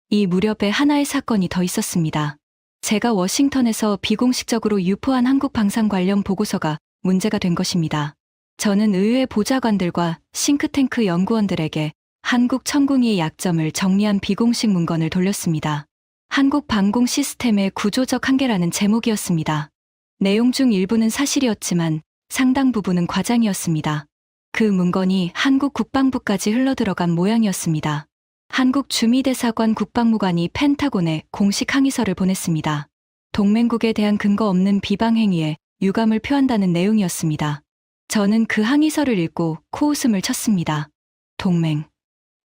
이 무렵에 하나의 사건이 더 있었습니다. 제가 워싱턴에서 비공식적으로 유포한 한국 방산 관련 보고서가 문제가 된 것입니다. 저는 의회 보좌관들과 싱크탱크 연구원들에게 한국 천궁이의 약점을 정리한 비공식 문건을 돌렸습니다. 한국 방공 시스템의 구조적 한계라는 제목이었습니다. 내용 중 일부는 사실이었지만 상당 부분은 과장이었습니다. 그 문건이 한국 국방부까지 흘러들어간 모양이었습니다. 한국 주미대사관 국방무관이 펜타곤에 공식 항의서를 보냈습니다. 동맹국에 대한 근거 없는 비방 행위에 유감을 표한다는 내용이었습니다. 저는 그 항의서를 읽고 코웃음을 쳤습니다.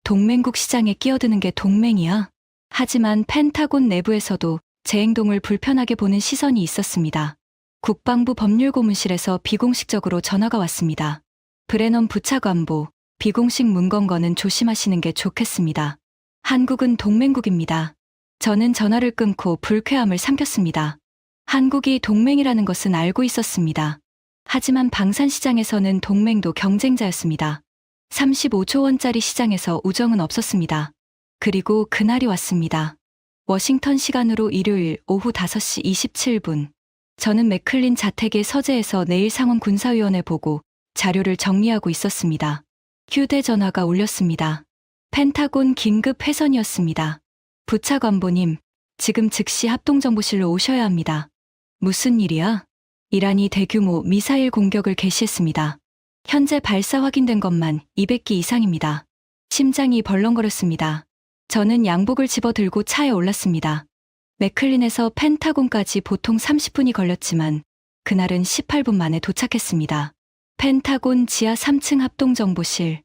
동맹국 시장에 끼어드는 게 동맹이야? 하지만 펜타곤 내부에서도 제 행동을 불편하게 보는 시선이 있었습니다. 국방부 법률고문실에서 비공식적으로 전화가 왔습니다. 브레넌 부차관보, 비공식 문건거는 조심하시는 게 좋겠습니다. 한국은 동맹국입니다. 저는 전화를 끊고 불쾌함을 삼켰습니다. 한국이 동맹이라는 것은 알고 있었습니다. 하지만 방산시장에서는 동맹도 경쟁자였습니다. 35조 원짜리 시장에서 우정은 없었습니다. 그리고 그날이 왔습니다. 워싱턴 시간으로 일요일 오후 5시 27분. 저는 맥클린 자택의 서재에서 내일 상원 군사위원회 보고 자료를 정리하고 있었습니다. 휴대전화가 울렸습니다. 펜타곤 긴급 회선이었습니다. 부차관보님, 지금 즉시 합동정보실로 오셔야 합니다. 무슨 일이야? 이란이 대규모 미사일 공격을 개시했습니다. 현재 발사 확인된 것만 200기 이상입니다. 심장이 벌렁거렸습니다. 저는 양복을 집어들고 차에 올랐습니다. 맥클린에서 펜타곤까지 보통 30분이 걸렸지만 그날은 18분 만에 도착했습니다. 펜타곤 지하 3층 합동정보실.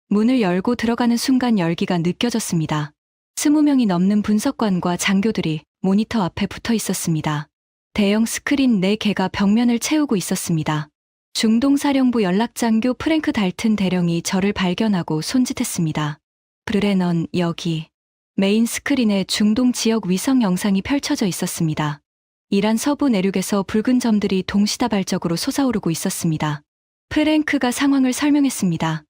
문을 열고 들어가는 순간 열기가 느껴졌습니다. 20명이 넘는 분석관과 장교들이 모니터 앞에 붙어 있었습니다. 대형 스크린 4개가 벽면을 채우고 있었습니다. 중동사령부 연락장교 프랭크 달튼 대령이 저를 발견하고 손짓했습니다. 브레넌, 여기. 메인 스크린에 중동 지역 위성 영상이 펼쳐져 있었습니다. 이란 서부 내륙에서 붉은 점들이 동시다발적으로 솟아오르고 있었습니다. 프랭크가 상황을 설명했습니다.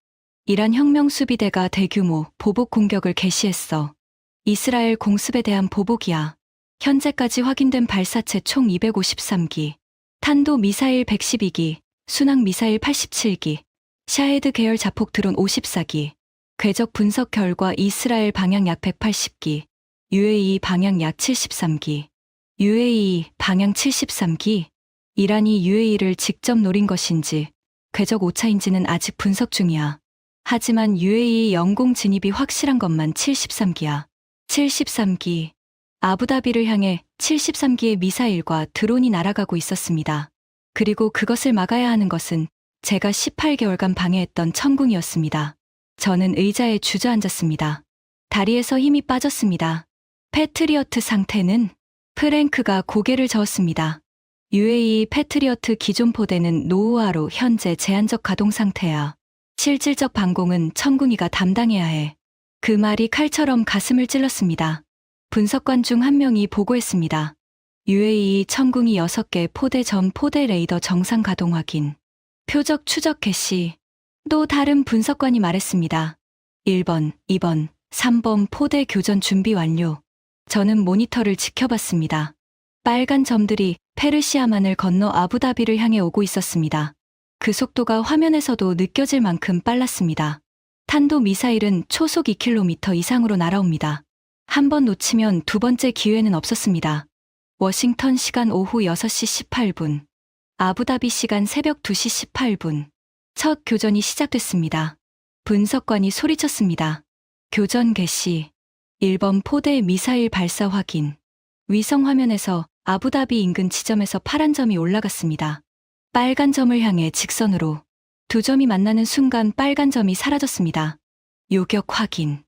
이란 혁명수비대가 대규모 보복 공격을 개시했어. 이스라엘 공습에 대한 보복이야. 현재까지 확인된 발사체 총 253기, 탄도 미사일 112기, 순항 미사일 87기, 샤헤드 계열 자폭 드론 54기, 궤적 분석 결과 이스라엘 방향 약 180기, UAE 방향 약 73기, UAE 방향 73기, 이란이 UAE를 직접 노린 것인지 궤적 오차인지는 아직 분석 중이야. 하지만 UAE 영공 진입이 확실한 것만 73기야. 73기. 아부다비를 향해 73기의 미사일과 드론이 날아가고 있었습니다. 그리고 그것을 막아야 하는 것은 제가 18개월간 방해했던 천궁이었습니다. 저는 의자에 주저앉았습니다. 다리에서 힘이 빠졌습니다. 패트리어트 상태는? 프랭크가 고개를 저었습니다. UAE 패트리어트 기존 포대는 노후화로 현재 제한적 가동 상태야. 실질적 방공은 천궁이가 담당해야 해. 그 말이 칼처럼 가슴을 찔렀습니다. 분석관 중 한 명이 보고했습니다. UAE 천궁이 6개 포대 전 포대 레이더 정상 가동 확인. 표적 추적 개시. 또 다른 분석관이 말했습니다. 1번, 2번, 3번 포대 교전 준비 완료. 저는 모니터를 지켜봤습니다. 빨간 점들이 페르시아만을 건너 아부다비를 향해 오고 있었습니다. 그 속도가 화면에서도 느껴질 만큼 빨랐습니다. 탄도 미사일은 초속 2km 이상으로 날아옵니다. 한 번 놓치면 두 번째 기회는 없었습니다. 워싱턴 시간 오후 6시 18분, 아부다비 시간 새벽 2시 18분. 첫 교전이 시작됐습니다. 분석관이 소리쳤습니다. 교전 개시. 1번 포대 미사일 발사 확인. 위성 화면에서 아부다비 인근 지점에서 파란 점이 올라갔습니다. 빨간 점을 향해 직선으로. 두 점이 만나는 순간 빨간 점이 사라졌습니다. 요격 확인.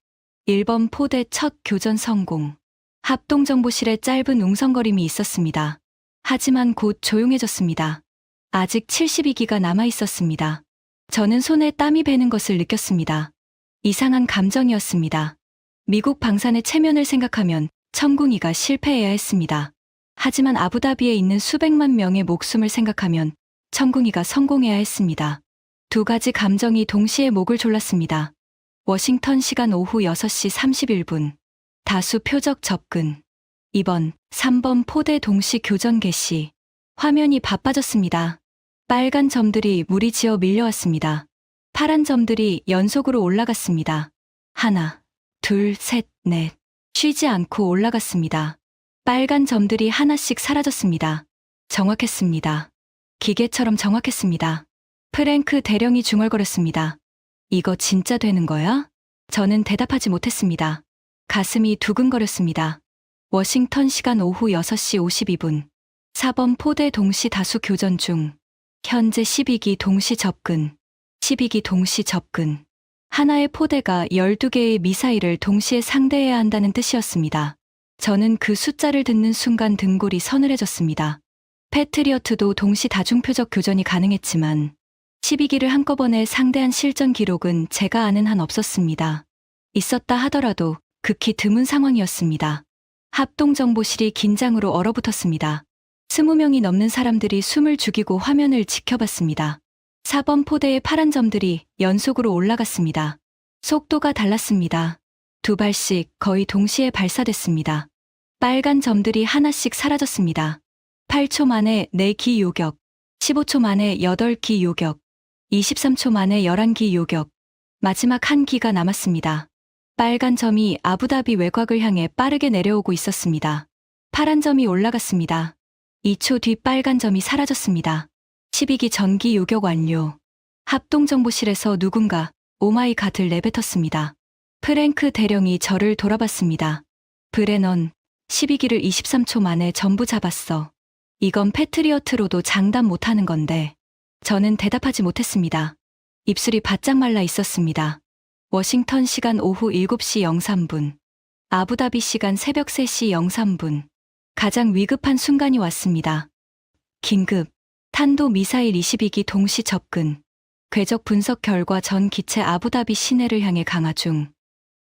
1번 포대 첫 교전 성공. 합동정보실에 짧은 웅성거림이 있었습니다. 하지만 곧 조용해졌습니다. 아직 72기가 남아 있었습니다. 저는 손에 땀이 배는 것을 느꼈습니다. 이상한 감정이었습니다. 미국 방산의 체면을 생각하면 천궁이가 실패해야 했습니다. 하지만 아부다비에 있는 수백만 명의 목숨을 생각하면 천궁이가 성공해야 했습니다. 두 가지 감정이 동시에 목을 졸랐습니다. 워싱턴 시간 오후 6시 31분. 다수 표적 접근. 2번, 3번 포대 동시 교전 개시. 화면이 바빠졌습니다. 빨간 점들이 무리지어 밀려왔습니다. 파란 점들이 연속으로 올라갔습니다. 하나, 둘, 셋, 넷. 쉬지 않고 올라갔습니다. 빨간 점들이 하나씩 사라졌습니다. 정확했습니다. 기계처럼 정확했습니다. 프랭크 대령이 중얼거렸습니다. 이거 진짜 되는 거야? 저는 대답하지 못했습니다. 가슴이 두근거렸습니다. 워싱턴 시간 오후 6시 52분. 4번 포대 동시 다수 교전 중. 현재 12기 동시 접근. 12기 동시 접근. 하나의 포대가 12개의 미사일을 동시에 상대해야 한다는 뜻이었습니다. 저는 그 숫자를 듣는 순간 등골이 서늘해졌습니다. 패트리어트도 동시 다중표적 교전이 가능했지만 12기를 한꺼번에 상대한 실전 기록은 제가 아는 한 없었습니다. 있었다 하더라도 극히 드문 상황이었습니다. 합동정보실이 긴장으로 얼어붙었습니다. 20명이 넘는 사람들이 숨을 죽이고 화면을 지켜봤습니다. 4번 포대의 파란 점들이 연속으로 올라갔습니다. 속도가 달랐습니다. 2발씩 거의 동시에 발사됐습니다. 빨간 점들이 하나씩 사라졌습니다. 8초 만에 4기 요격, 15초 만에 8기 요격, 23초 만에 11기 요격, 마지막 한 기가 남았습니다. 빨간 점이 아부다비 외곽을 향해 빠르게 내려오고 있었습니다. 파란 점이 올라갔습니다. 2초 뒤 빨간 점이 사라졌습니다. 12기 전기 요격 완료. 합동정보실에서 누군가 오마이갓을 내뱉었습니다. 프랭크 대령이 저를 돌아봤습니다. 브레넌, 12기를 23초 만에 전부 잡았어. 이건 패트리어트로도 장담 못하는 건데. 저는 대답하지 못했습니다. 입술이 바짝 말라 있었습니다. 워싱턴 시간 오후 7시 03분. 아부다비 시간 새벽 3시 03분. 가장 위급한 순간이 왔습니다. 긴급. 탄도 미사일 22기 동시 접근. 궤적 분석 결과 전 기체 아부다비 시내를 향해 강화 중.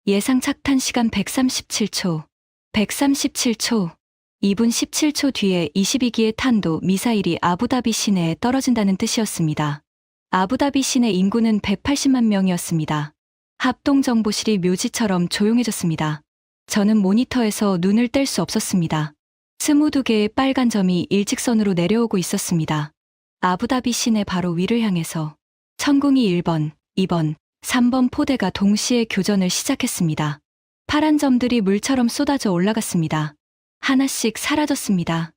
예상 착탄 시간 137초. 137초. 2분 17초 뒤에 22기의 탄도 미사일이 아부다비 시내에 떨어진다는 뜻이었습니다. 아부다비 시내 인구는 180만 명이었습니다. 합동정보실이 묘지처럼 조용해졌습니다. 저는 모니터에서 눈을 뗄 수 없었습니다. 22개의 빨간 점이 일직선으로 내려오고 있었습니다. 아부다비 시내 바로 위를 향해서 천궁이 1번, 2번, 3번 포대가 동시에 교전을 시작했습니다. 파란 점들이 물처럼 쏟아져 올라갔습니다. 하나씩 사라졌습니다.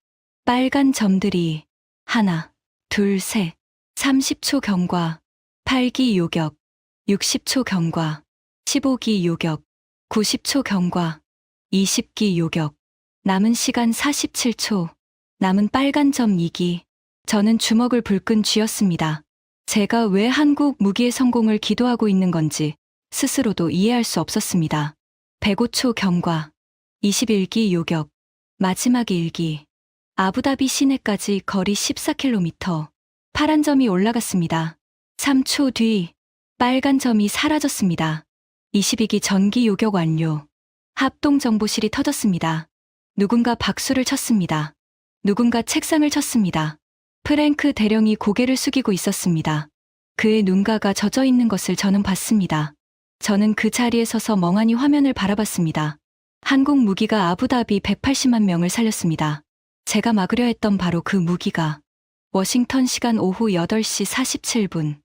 빨간 점들이 하나, 둘, 셋, 30초 경과, 8기 요격, 60초 경과, 15기 요격, 90초 경과, 20기 요격, 남은 시간 47초, 남은 빨간 점 2기. 저는 주먹을 불끈 쥐었습니다. 제가 왜 한국 무기의 성공을 기도하고 있는 건지 스스로도 이해할 수 없었습니다. 105초 경과, 21기 요격, 마지막 1기. 아부다비 시내까지 거리 14km. 파란 점이 올라갔습니다. 3초 뒤, 빨간 점이 사라졌습니다. 22기 전기 요격 완료. 합동정보실이 터졌습니다. 누군가 박수를 쳤습니다. 누군가 책상을 쳤습니다. 프랭크 대령이 고개를 숙이고 있었습니다. 그의 눈가가 젖어 있는 것을 저는 봤습니다. 저는 그 자리에 서서 멍하니 화면을 바라봤습니다. 한국 무기가 아부다비 180만 명을 살렸습니다. 제가 막으려 했던 바로 그 무기가 워싱턴 시간 오후 8시 47분,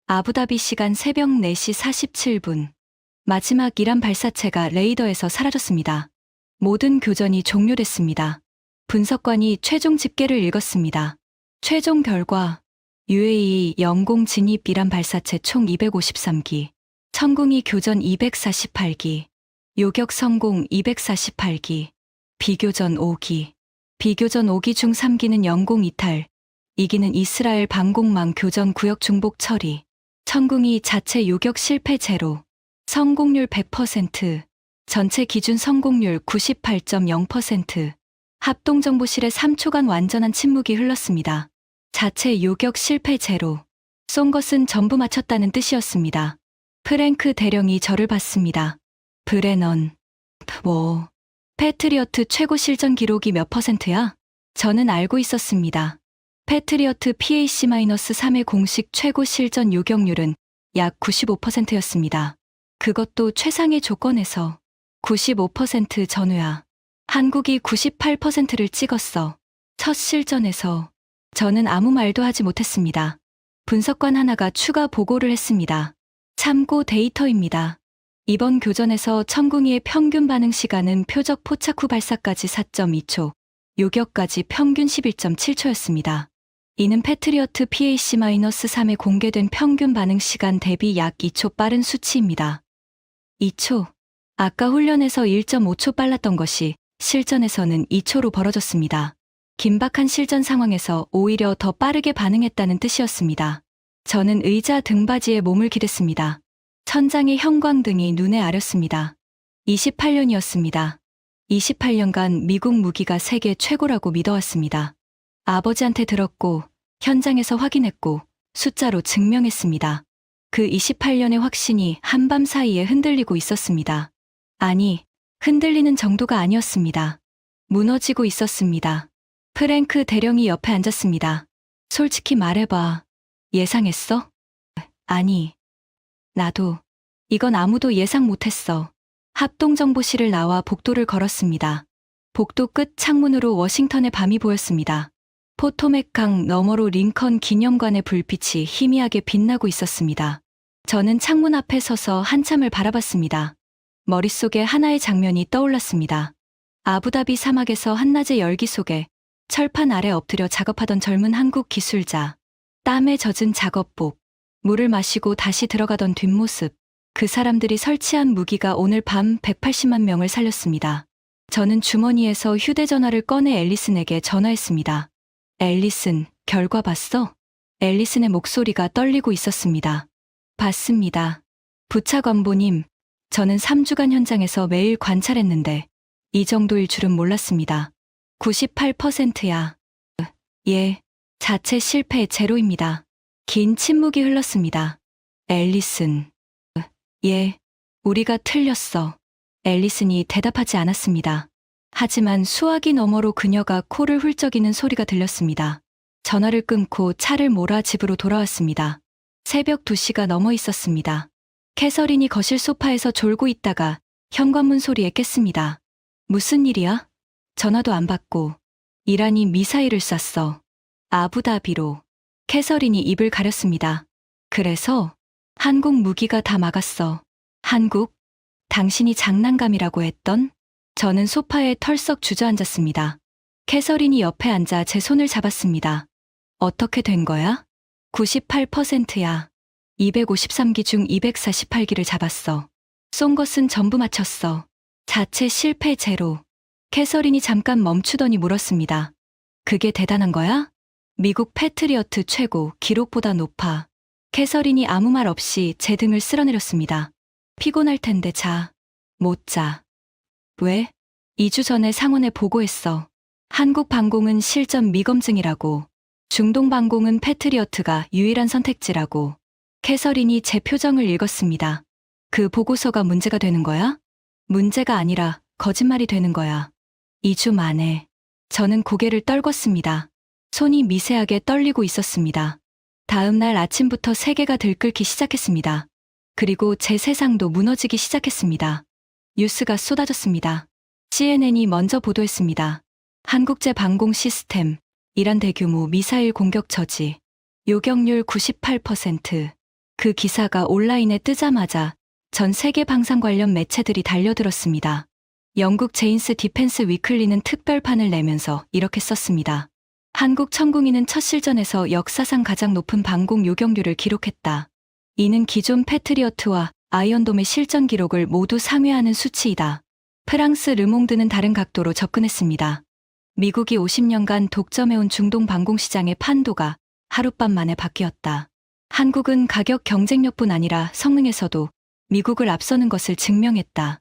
아부다비 시간 새벽 4시 47분, 마지막 이란 발사체가 레이더에서 사라졌습니다. 모든 교전이 종료됐습니다. 분석관이 최종 집계를 읽었습니다. 최종 결과 UAE 영공 진입 이란 발사체 총 253기, 천궁이 교전 248기, 요격 성공 248기, 비교전 5기, 비교전 5기 중 3기는 영공 이탈, 2기는 이스라엘 방공망 교전 구역 중복 처리, 천궁이 자체 요격 실패 제로, 성공률 100%, 전체 기준 성공률 98.0%, 합동정보실에 3초간 완전한 침묵이 흘렀습니다. 자체 요격 실패 제로, 쏜 것은 전부 맞췄다는 뜻이었습니다. 프랭크 대령이 저를 봤습니다. 브레넌, 뭐, 패트리어트 최고 실전 기록이 몇 %야? 저는 알고 있었습니다. 패트리어트 PAC-3의 공식 최고 실전 요격률은 약 95%였습니다. 그것도 최상의 조건에서 95% 전후야. 한국이 98%를 찍었어. 첫 실전에서. 저는 아무 말도 하지 못했습니다. 분석관 하나가 추가 보고를 했습니다. 참고 데이터입니다. 이번 교전에서 천궁이의 평균 반응 시간은 표적 포착 후 발사까지 4.2초, 요격까지 평균 11.7초였습니다. 이는 패트리어트 PAC-3에 공개된 평균 반응 시간 대비 약 2초 빠른 수치입니다. 2초. 아까 훈련에서 1.5초 빨랐던 것이 실전에서는 2초로 벌어졌습니다. 긴박한 실전 상황에서 오히려 더 빠르게 반응했다는 뜻이었습니다. 저는 의자 등받이에 몸을 기댔습니다. 천장의 형광등이 눈에 아렸습니다. 28년이었습니다. 28년간 미국 무기가 세계 최고라고 믿어왔습니다. 아버지한테 들었고 현장에서 확인했고 숫자로 증명했습니다. 그 28년의 확신이 한밤 사이에 흔들리고 있었습니다. 아니, 흔들리는 정도가 아니었습니다. 무너지고 있었습니다. 프랭크 대령이 옆에 앉았습니다. 솔직히 말해봐. 예상했어? 아니, 나도. 이건 아무도 예상 못했어. 합동정보실을 나와 복도를 걸었습니다. 복도 끝 창문으로 워싱턴의 밤이 보였습니다. 포토맥 강 너머로 링컨 기념관의 불빛이 희미하게 빛나고 있었습니다. 저는 창문 앞에 서서 한참을 바라봤습니다. 머릿속에 하나의 장면이 떠올랐습니다. 아부다비 사막에서 한낮의 열기 속에 철판 아래 엎드려 작업하던 젊은 한국 기술자. 땀에 젖은 작업복. 물을 마시고 다시 들어가던 뒷모습. 그 사람들이 설치한 무기가 오늘 밤 180만 명을 살렸습니다. 저는 주머니에서 휴대전화를 꺼내 앨리슨에게 전화했습니다. 앨리슨, 결과 봤어? 앨리슨의 목소리가 떨리고 있었습니다. 봤습니다. 부차관보님, 저는 3주간 현장에서 매일 관찰했는데 이 정도일 줄은 몰랐습니다. 98%야. 예, 자체 실패 제로입니다. 긴 침묵이 흘렀습니다. 앨리슨. 예, 우리가 틀렸어. 앨리슨이 대답하지 않았습니다. 하지만 수화기 너머로 그녀가 코를 훌쩍이는 소리가 들렸습니다. 전화를 끊고 차를 몰아 집으로 돌아왔습니다. 새벽 2시가 넘어 있었습니다. 캐서린이 거실 소파에서 졸고 있다가 현관문 소리에 깼습니다. 무슨 일이야? 전화도 안 받고. 이란이 미사일을 쐈어. 아부다비로. 캐서린이 입을 가렸습니다. 그래서 한국 무기가 다 막았어. 한국? 당신이 장난감이라고 했던? 저는 소파에 털썩 주저앉았습니다. 캐서린이 옆에 앉아 제 손을 잡았습니다. 어떻게 된 거야? 98%야. 253기 중 248기를 잡았어. 쏜 것은 전부 맞췄어. 자체 실패 제로. 캐서린이 잠깐 멈추더니 물었습니다. 그게 대단한 거야? 미국 패트리어트 최고, 기록보다 높아. 캐서린이 아무 말 없이 제 등을 쓸어내렸습니다. 피곤할 텐데 자. 못 자. 왜? 2주 전에 상원에 보고했어. 한국 방공은 실전 미검증이라고. 중동 방공은 패트리어트가 유일한 선택지라고. 캐서린이 제 표정을 읽었습니다. 그 보고서가 문제가 되는 거야? 문제가 아니라 거짓말이 되는 거야. 2주 만에. 저는 고개를 떨궜습니다. 손이 미세하게 떨리고 있었습니다. 다음 날 아침부터 세계가 들끓기 시작했습니다. 그리고 제 세상도 무너지기 시작했습니다. 뉴스가 쏟아졌습니다. CNN이 먼저 보도했습니다. 한국제 방공 시스템, 이란 대규모 미사일 공격 저지, 요격률 98%. 그 기사가 온라인에 뜨자마자 전 세계 방산 관련 매체들이 달려들었습니다. 영국 제인스 디펜스 위클리는 특별판을 내면서 이렇게 썼습니다. 한국 천궁이는 첫 실전에서 역사상 가장 높은 방공 요격률을 기록했다. 이는 기존 패트리어트와 아이언돔의 실전 기록을 모두 상회하는 수치이다. 프랑스 르몽드는 다른 각도로 접근했습니다. 미국이 50년간 독점해온 중동 방공 시장의 판도가 하룻밤 만에 바뀌었다. 한국은 가격 경쟁력뿐 아니라 성능에서도 미국을 앞서는 것을 증명했다.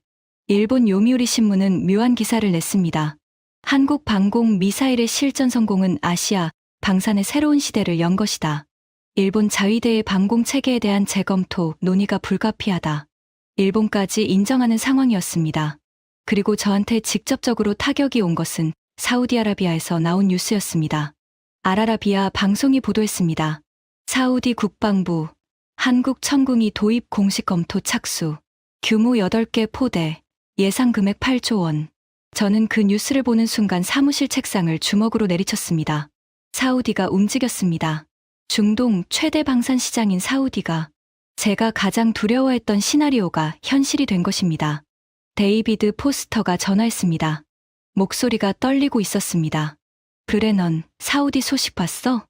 일본 요미우리 신문은 묘한 기사를 냈습니다. 한국 방공 미사일의 실전 성공은 아시아 방산의 새로운 시대를 연 것이다. 일본 자위대의 방공 체계에 대한 재검토 논의가 불가피하다. 일본까지 인정하는 상황이었습니다. 그리고 저한테 직접적으로 타격이 온 것은 사우디아라비아에서 나온 뉴스였습니다. 알아라비아 방송이 보도했습니다. 사우디 국방부, 한국 천궁이 도입 공식 검토 착수, 규모 8개 포대, 예상 금액 8조 원. 저는 그 뉴스를 보는 순간 사무실 책상을 주먹으로 내리쳤습니다. 사우디가 움직였습니다. 중동 최대 방산 시장인 사우디가 제가 가장 두려워했던 시나리오가 현실이 된 것입니다. 데이비드 포스터가 전화했습니다. 목소리가 떨리고 있었습니다. 브레넌, 사우디 소식 봤어?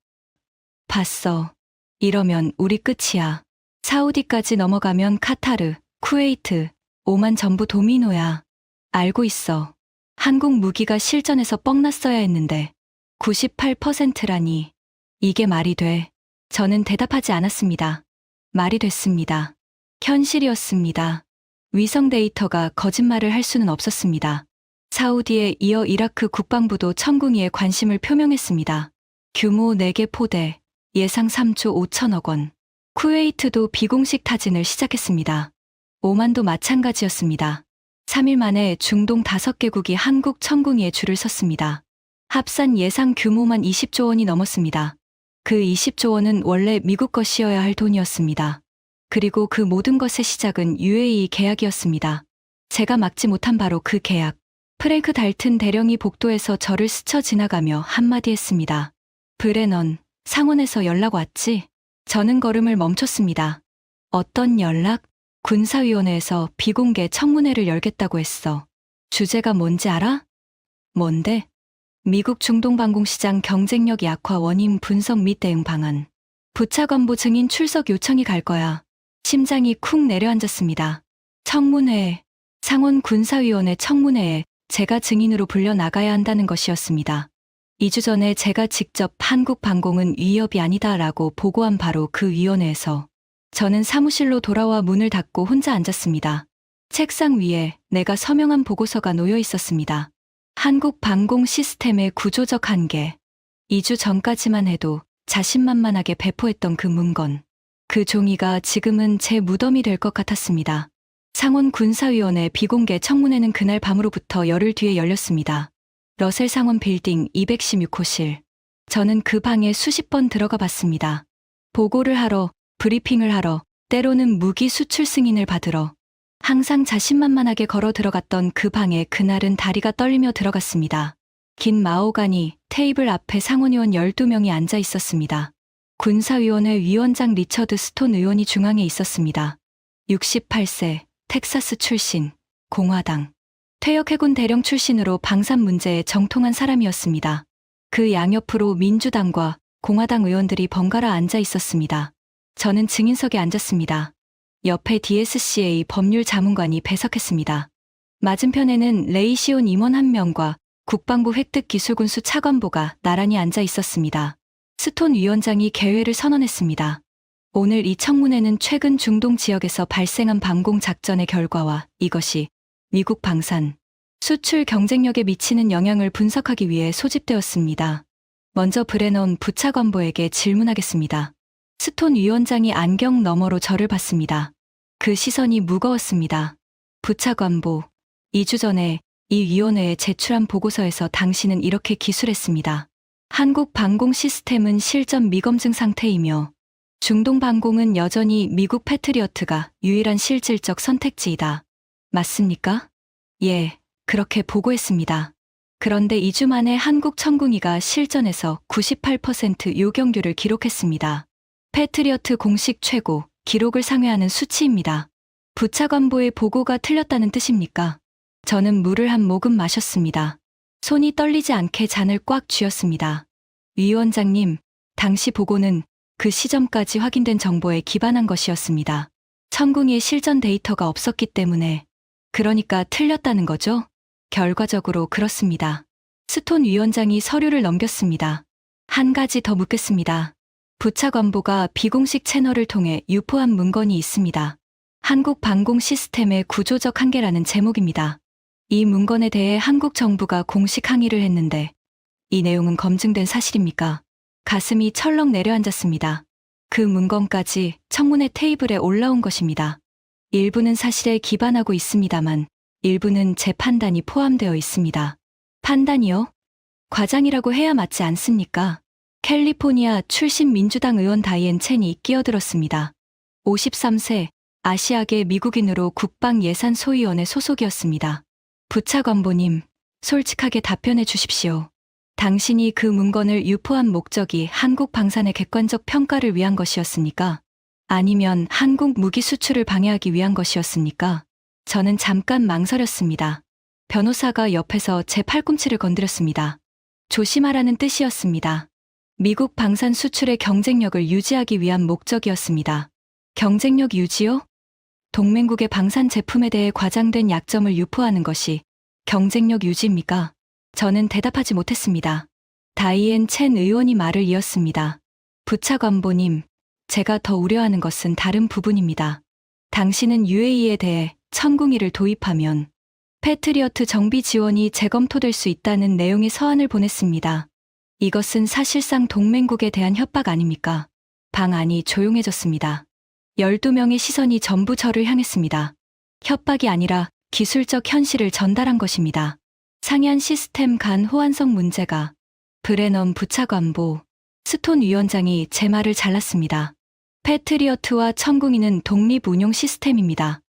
봤어. 이러면 우리 끝이야. 사우디까지 넘어가면 카타르, 쿠웨이트, 오만 전부 도미노야. 알고 있어. 한국 무기가 실전에서 뻥났어야 했는데 98%라니. 이게 말이 돼. 저는 대답하지 않았습니다. 말이 됐습니다. 현실이었습니다. 위성 데이터가 거짓말을 할 수는 없었습니다. 사우디에 이어 이라크 국방부도 청궁이에 관심을 표명했습니다. 규모 4개 포대, 예상 3조 5천억 원. 쿠웨이트도 비공식 타진을 시작했습니다. 오만도 마찬가지였습니다. 3일 만에 중동 5개국이 한국 청궁이에 줄을 섰습니다. 합산 예상 규모만 20조 원이 넘었습니다. 그 20조 원은 원래 미국 것이어야 할 돈이었습니다. 그리고 그 모든 것의 시작은 UAE 계약이었습니다. 제가 막지 못한 바로 그 계약. 프랭크 달튼 대령이 복도에서 저를 스쳐 지나가며 한마디 했습니다. 브레넌, 상원에서 연락 왔지? 저는 걸음을 멈췄습니다. 어떤 연락? 군사위원회에서 비공개 청문회를 열겠다고 했어. 주제가 뭔지 알아? 뭔데? 미국 중동방공시장 경쟁력 약화 원인 분석 및 대응 방안. 부차관보 증인 출석 요청이 갈 거야. 심장이 쿵 내려앉았습니다. 청문회, 상원 군사위원회 청문회에 제가 증인으로 불려 나가야 한다는 것이었습니다. 2주 전에 제가 직접 한국 방공은 위협이 아니다라고 보고한 바로 그 위원회에서 저는 사무실로 돌아와 문을 닫고 혼자 앉았습니다. 책상 위에 내가 서명한 보고서가 놓여 있었습니다. 한국 방공 시스템의 구조적 한계. 2주 전까지만 해도 자신만만하게 배포했던 그 문건. 그 종이가 지금은 제 무덤이 될 것 같았습니다. 상원 군사위원회 비공개 청문회는 그날 밤으로부터 열흘 뒤에 열렸습니다. 러셀 상원 빌딩 216호실. 저는 그 방에 수십 번 들어가 봤습니다. 보고를 하러, 브리핑을 하러, 때로는 무기 수출 승인을 받으러. 항상 자신만만하게 걸어 들어갔던 그 방에 그날은 다리가 떨리며 들어갔습니다. 긴 마호가니 테이블 앞에 상원의원 12명이 앉아 있었습니다. 군사위원회 위원장 리처드 스톤 의원이 중앙에 있었습니다. 68세, 텍사스 출신, 공화당. 퇴역해군 대령 출신으로 방산 문제에 정통한 사람이었습니다. 그 양옆으로 민주당과 공화당 의원들이 번갈아 앉아 있었습니다. 저는 증인석에 앉았습니다. 옆에 DSCA 법률 자문관이 배석했습니다. 맞은편에는 레이시온 임원 1명과 국방부 획득기술군수 차관보가 나란히 앉아 있었습니다. 스톤 위원장이 개회를 선언했습니다. 오늘 이 청문회는 최근 중동 지역에서 발생한 방공 작전의 결과와 이것이 미국 방산, 수출 경쟁력에 미치는 영향을 분석하기 위해 소집되었습니다. 먼저 브레넌 부차관보에게 질문하겠습니다. 스톤 위원장이 안경 너머로 저를 봤습니다. 그 시선이 무거웠습니다. 부차관보, 2주 전에 이 위원회에 제출한 보고서에서 당신은 이렇게 기술했습니다. 한국 방공 시스템은 실전 미검증 상태이며 중동 방공은 여전히 미국 패트리어트가 유일한 실질적 선택지이다. 맞습니까? 예, 그렇게 보고했습니다. 그런데 2주 만에 한국 청궁이가 실전에서 98% 요격률을 기록했습니다. 패트리어트 공식 최고, 기록을 상회하는 수치입니다. 부차관보의 보고가 틀렸다는 뜻입니까? 저는 물을 한 모금 마셨습니다. 손이 떨리지 않게 잔을 꽉 쥐었습니다. 위원장님, 당시 보고는 그 시점까지 확인된 정보에 기반한 것이었습니다. 청궁이의 실전 데이터가 없었기 때문에. 그러니까 틀렸다는 거죠? 결과적으로 그렇습니다. 스톤 위원장이 서류를 넘겼습니다. 한 가지 더 묻겠습니다. 부차관보가 비공식 채널을 통해 유포한 문건이 있습니다. 한국 방공 시스템의 구조적 한계라는 제목입니다. 이 문건에 대해 한국 정부가 공식 항의를 했는데 이 내용은 검증된 사실입니까? 가슴이 철렁 내려앉았습니다. 그 문건까지 청문회 테이블에 올라온 것입니다. 일부는 사실에 기반하고 있습니다만 일부는 제 판단이 포함되어 있습니다. 판단이요? 과장이라고 해야 맞지 않습니까? 캘리포니아 출신 민주당 의원 다이앤 첸이 끼어들었습니다. 53세, 아시아계 미국인으로 국방예산소위원회 소속이었습니다. 부차관보님, 솔직하게 답변해 주십시오. 당신이 그 문건을 유포한 목적이 한국 방산의 객관적 평가를 위한 것이었습니까? 아니면 한국 무기 수출을 방해하기 위한 것이었습니까? 저는 잠깐 망설였습니다. 변호사가 옆에서 제 팔꿈치를 건드렸습니다. 조심하라는 뜻이었습니다. 미국 방산 수출의 경쟁력을 유지하기 위한 목적이었습니다. 경쟁력 유지요? 동맹국의 방산 제품에 대해 과장된 약점을 유포하는 것이 경쟁력 유지입니까? 저는 대답하지 못했습니다. 다이앤 첸 의원이 말을 이었습니다. 부차관보님, 제가 더 우려하는 것은 다른 부분입니다. 당신은 UAE에 대해 천궁이를 도입하면 패트리어트 정비 지원이 재검토될 수 있다는 내용의 서한을 보냈습니다. 이것은 사실상 동맹국에 대한 협박 아닙니까? 방 안이 조용해졌습니다. 12명의 시선이 전부 저를 향했습니다. 협박이 아니라 기술적 현실을 전달한 것입니다. 상이한 시스템 간 호환성 문제가 브레넌 부차관보 스톤 위원장이 제 말을 잘랐습니다. 패트리어트와 천궁이는 독립 운용 시스템입니다.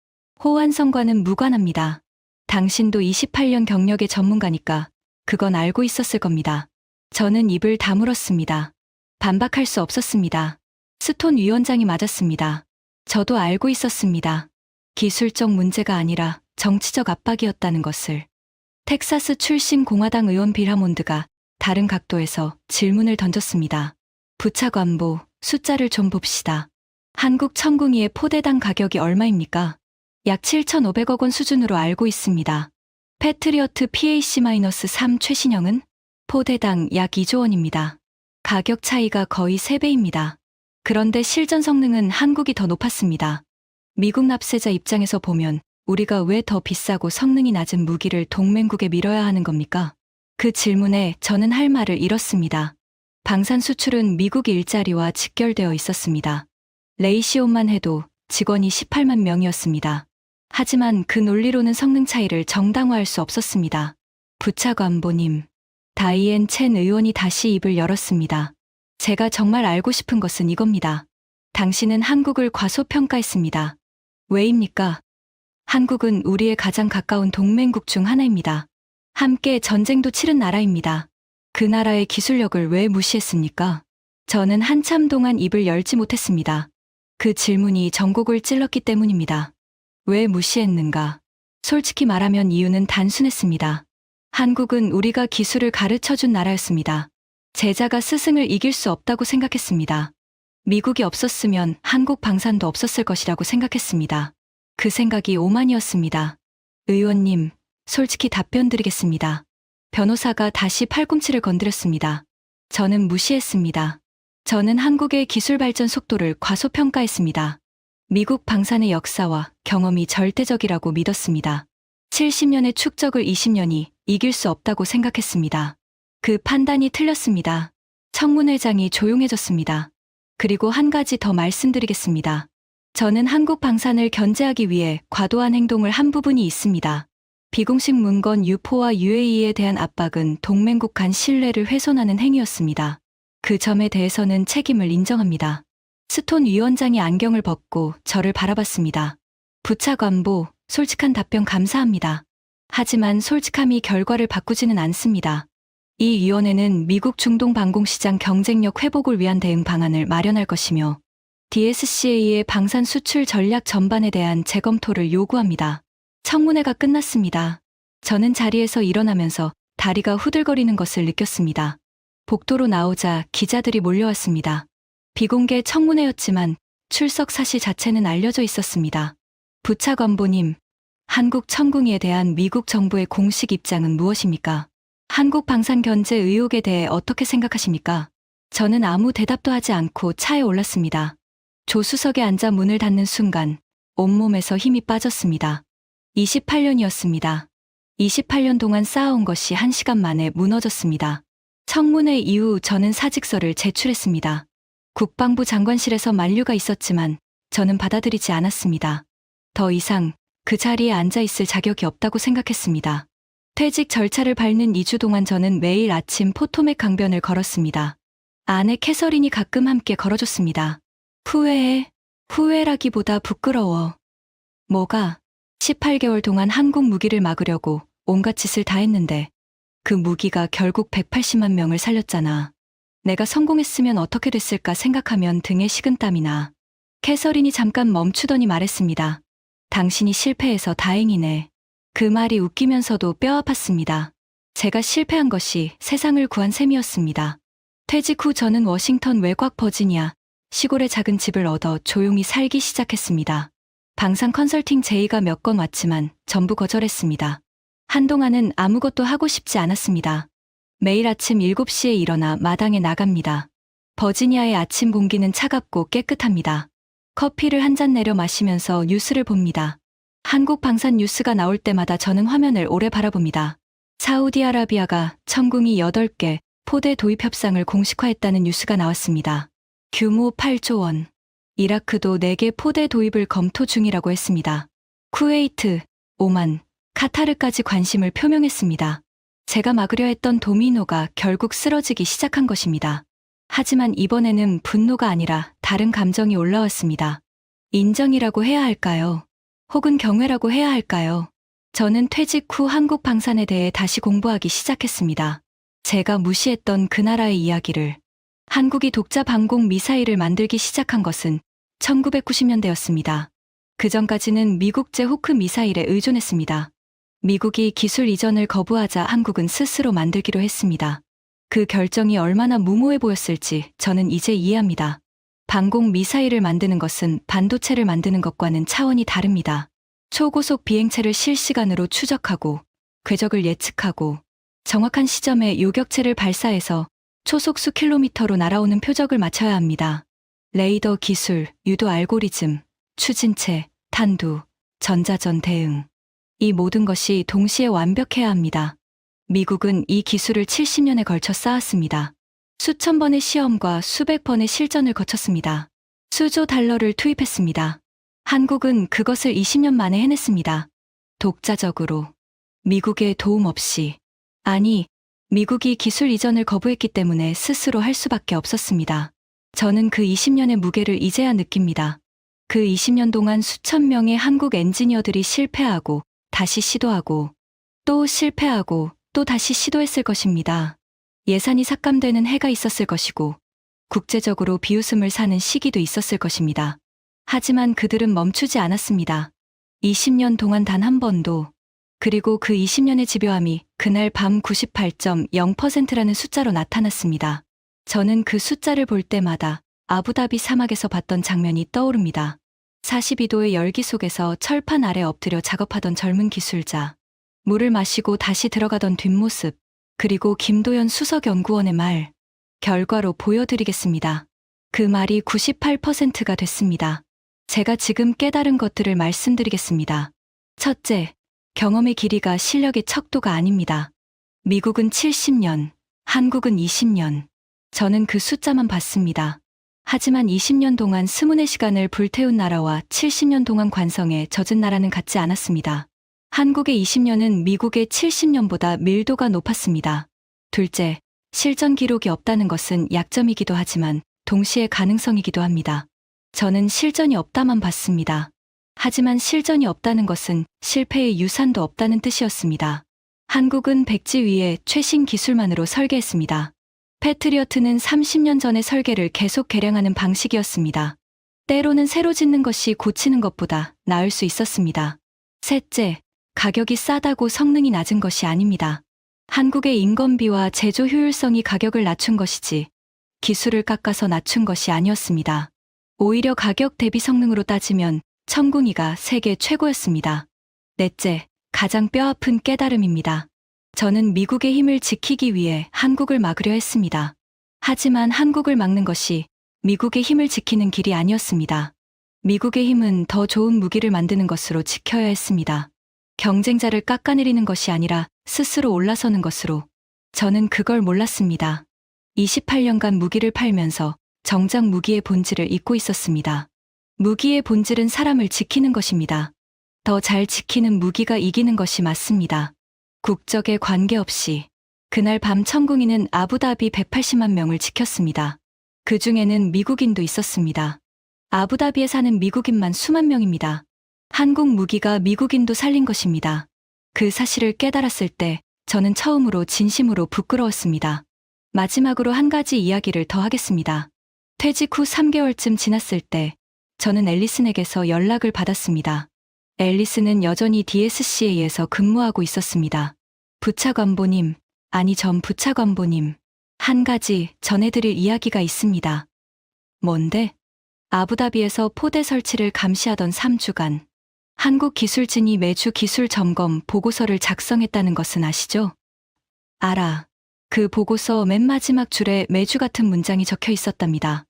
호환성과는 무관합니다. 당신도 28년 경력의 전문가니까 그건 알고 있었을 겁니다. 저는 입을 다물었습니다. 반박할 수 없었습니다. 스톤 위원장이 맞았습니다. 저도 알고 있었습니다. 기술적 문제가 아니라 정치적 압박이었다는 것을. 텍사스 출신 공화당 의원 빌 하몬드가 다른 각도에서 질문을 던졌습니다. 부차관보, 숫자를 좀 봅시다. 한국 천궁이의 포대당 가격이 얼마입니까? 약 7,500억 원 수준으로 알고 있습니다. 패트리어트 PAC-3 최신형은 포대당 약 2조 원입니다. 가격 차이가 거의 3배입니다. 그런데 실전 성능은 한국이 더 높았습니다. 미국 납세자 입장에서 보면 우리가 왜 더 비싸고 성능이 낮은 무기를 동맹국에 밀어야 하는 겁니까? 그 질문에 저는 할 말을 잃었습니다. 방산 수출은 미국 일자리와 직결되어 있었습니다. 레이시온만 해도 직원이 18만 명이었습니다. 하지만 그 논리로는 성능 차이를 정당화할 수 없었습니다. 부차관보님, 다이앤 첸 의원이 다시 입을 열었습니다. 제가 정말 알고 싶은 것은 이겁니다. 당신은 한국을 과소평가했습니다. 왜입니까? 한국은 우리의 가장 가까운 동맹국 중 하나입니다. 함께 전쟁도 치른 나라입니다. 그 나라의 기술력을 왜 무시했습니까? 저는 한참 동안 입을 열지 못했습니다. 그 질문이 전곡을 찔렀기 때문입니다. 왜 무시했는가? 솔직히 말하면 이유는 단순했습니다. 한국은 우리가 기술을 가르쳐준 나라였습니다. 제자가 스승을 이길 수 없다고 생각했습니다. 미국이 없었으면 한국 방산도 없었을 것이라고 생각했습니다. 그 생각이 오만이었습니다. 의원님, 솔직히 답변 드리겠습니다. 변호사가 다시 팔꿈치를 건드렸습니다. 저는 무시했습니다. 저는 한국의 기술 발전 속도를 과소평가했습니다. 미국 방산의 역사와 경험이 절대적이라고 믿었습니다. 70년의 축적을 20년이 이길 수 없다고 생각했습니다. 그 판단이 틀렸습니다. 청문회장이 조용해졌습니다. 그리고 한 가지 더 말씀드리겠습니다. 저는 한국 방산을 견제하기 위해 과도한 행동을 한 부분이 있습니다. 비공식 문건 유포와 UAE에 대한 압박은 동맹국 간 신뢰를 훼손하는 행위였습니다. 그 점에 대해서는 책임을 인정합니다. 스톤 위원장이 안경을 벗고 저를 바라봤습니다. 부차관보, 솔직한 답변 감사합니다. 하지만 솔직함이 결과를 바꾸지는 않습니다. 이 위원회는 미국 중동 방공시장 경쟁력 회복을 위한 대응 방안을 마련할 것이며 DSCA의 방산 수출 전략 전반에 대한 재검토를 요구합니다. 청문회가 끝났습니다. 저는 자리에서 일어나면서 다리가 후들거리는 것을 느꼈습니다. 복도로 나오자 기자들이 몰려왔습니다. 비공개 청문회였지만 출석 사실 자체는 알려져 있었습니다. 부차관보님, 한국 천궁이에 대한 미국 정부의 공식 입장은 무엇입니까? 한국 방산 견제 의혹에 대해 어떻게 생각하십니까? 저는 아무 대답도 하지 않고 차에 올랐습니다. 조수석에 앉아 문을 닫는 순간 온몸에서 힘이 빠졌습니다. 28년이었습니다. 28년 동안 쌓아온 것이 1시간 만에 무너졌습니다. 청문회 이후 저는 사직서를 제출했습니다. 국방부 장관실에서 만류가 있었지만 저는 받아들이지 않았습니다. 더 이상 그 자리에 앉아 있을 자격이 없다고 생각했습니다. 퇴직 절차를 밟는 2주 동안 저는 매일 아침 포토맥 강변을 걸었습니다. 아내 캐서린이 가끔 함께 걸어줬습니다. 후회해. 후회라기보다 부끄러워. 뭐가? 18개월 동안 한국 무기를 막으려고 온갖 짓을 다 했는데 그 무기가 결국 180만 명을 살렸잖아. 내가 성공했으면 어떻게 됐을까 생각하면 등에 식은땀이 나. 캐서린이 잠깐 멈추더니 말했습니다. 당신이 실패해서 다행이네. 그 말이 웃기면서도 뼈 아팠습니다. 제가 실패한 것이 세상을 구한 셈이었습니다. 퇴직 후 저는 워싱턴 외곽 버지니아 시골의 작은 집을 얻어 조용히 살기 시작했습니다. 방산 컨설팅 제의가 몇 건 왔지만 전부 거절했습니다. 한동안은 아무것도 하고 싶지 않았습니다. 매일 아침 7시에 일어나 마당에 나갑니다. 버지니아의 아침 공기는 차갑고 깨끗합니다. 커피를 한 잔 내려 마시면서 뉴스를 봅니다. 한국 방산 뉴스가 나올 때마다 저는 화면을 오래 바라봅니다. 사우디아라비아가 천궁이 8개 포대 도입 협상을 공식화했다는 뉴스가 나왔습니다. 규모 8조 원. 이라크도 4개 포대 도입을 검토 중이라고 했습니다. 쿠웨이트, 오만, 카타르까지 관심을 표명했습니다. 제가 막으려 했던 도미노가 결국 쓰러지기 시작한 것입니다. 하지만 이번에는 분노가 아니라 다른 감정이 올라왔습니다. 인정이라고 해야 할까요? 혹은 경외라고 해야 할까요? 저는 퇴직 후 한국 방산에 대해 다시 공부하기 시작했습니다. 제가 무시했던 그 나라의 이야기를. 한국이 독자 방공 미사일을 만들기 시작한 것은 1990년대였습니다. 그 전까지는 미국제 호크 미사일에 의존했습니다. 미국이 기술 이전을 거부하자 한국은 스스로 만들기로 했습니다. 그 결정이 얼마나 무모해 보였을지 저는 이제 이해합니다. 방공 미사일을 만드는 것은 반도체를 만드는 것과는 차원이 다릅니다. 초고속 비행체를 실시간으로 추적하고 궤적을 예측하고 정확한 시점에 요격체를 발사해서 초속 수 킬로미터로 날아오는 표적을 맞춰야 합니다. 레이더 기술, 유도 알고리즘, 추진체, 탄두, 전자전 대응. 이 모든 것이 동시에 완벽해야 합니다. 미국은 이 기술을 70년에 걸쳐 쌓았습니다. 수천 번의 시험과 수백 번의 실전을 거쳤습니다. 수조 달러를 투입했습니다. 한국은 그것을 20년 만에 해냈습니다. 독자적으로. 미국의 도움 없이. 아니, 미국이 기술 이전을 거부했기 때문에 스스로 할 수밖에 없었습니다. 저는 그 20년의 무게를 이제야 느낍니다. 그 20년 동안 수천 명의 한국 엔지니어들이 실패하고 다시 시도하고 또 실패하고 또 다시 시도했을 것입니다. 예산이 삭감되는 해가 있었을 것이고 국제적으로 비웃음을 사는 시기도 있었을 것입니다. 하지만 그들은 멈추지 않았습니다. 20년 동안 단 한 번도. 그리고 그 20년의 집요함이 그날 밤 98.0%라는 숫자로 나타났습니다. 저는 그 숫자를 볼 때마다 아부다비 사막에서 봤던 장면이 떠오릅니다. 42도의 열기 속에서 철판 아래 엎드려 작업하던 젊은 기술자. 물을 마시고 다시 들어가던 뒷모습. 그리고 김도연 수석연구원의 말. 결과로 보여드리겠습니다. 그 말이 98%가 됐습니다. 제가 지금 깨달은 것들을 말씀드리겠습니다. 첫째, 경험의 길이가 실력의 척도가 아닙니다. 미국은 70년, 한국은 20년. 저는 그 숫자만 봤습니다. 하지만 20년 동안 24시간을 불태운 나라와 70년 동안 관성에 젖은 나라는 같지 않았습니다. 한국의 20년은 미국의 70년보다 밀도가 높았습니다. 둘째, 실전 기록이 없다는 것은 약점이기도 하지만 동시에 가능성이기도 합니다. 저는 실전이 없다만 봤습니다. 하지만 실전이 없다는 것은 실패의 유산도 없다는 뜻이었습니다. 한국은 백지 위에 최신 기술만으로 설계했습니다. 패트리어트는 30년 전의 설계를 계속 개량하는 방식이었습니다. 때로는 새로 짓는 것이 고치는 것보다 나을 수 있었습니다. 셋째, 가격이 싸다고 성능이 낮은 것이 아닙니다. 한국의 인건비와 제조 효율성이 가격을 낮춘 것이지 기술을 깎아서 낮춘 것이 아니었습니다. 오히려 가격 대비 성능으로 따지면 천궁이가 세계 최고였습니다. 넷째, 가장 뼈아픈 깨달음입니다. 저는 미국의 힘을 지키기 위해 한국을 막으려 했습니다. 하지만 한국을 막는 것이 미국의 힘을 지키는 길이 아니었습니다. 미국의 힘은 더 좋은 무기를 만드는 것으로 지켜야 했습니다. 경쟁자를 깎아내리는 것이 아니라 스스로 올라서는 것으로. 저는 그걸 몰랐습니다. 28년간 무기를 팔면서 정작 무기의 본질을 잊고 있었습니다. 무기의 본질은 사람을 지키는 것입니다. 더 잘 지키는 무기가 이기는 것이 맞습니다. 국적에 관계없이. 그날 밤 천궁이는 아부다비 180만 명을 지켰습니다. 그 중에는 미국인도 있었습니다. 아부다비에 사는 미국인만 수만 명입니다. 한국 무기가 미국인도 살린 것입니다. 그 사실을 깨달았을 때 저는 처음으로 진심으로 부끄러웠습니다. 마지막으로 한 가지 이야기를 더 하겠습니다. 퇴직 후 3개월쯤 지났을 때 저는 앨리슨에게서 연락을 받았습니다. 앨리슨은 여전히 DSCA에서 근무하고 있었습니다. 부차관보님, 아니 전 부차관보님. 한 가지 전해드릴 이야기가 있습니다. 뭔데? 아부다비에서 포대 설치를 감시하던 3주간 한국기술진이 매주 기술 점검 보고서를 작성했다는 것은 아시죠? 알아. 그 보고서 맨 마지막 줄에 매주 같은 문장이 적혀 있었답니다.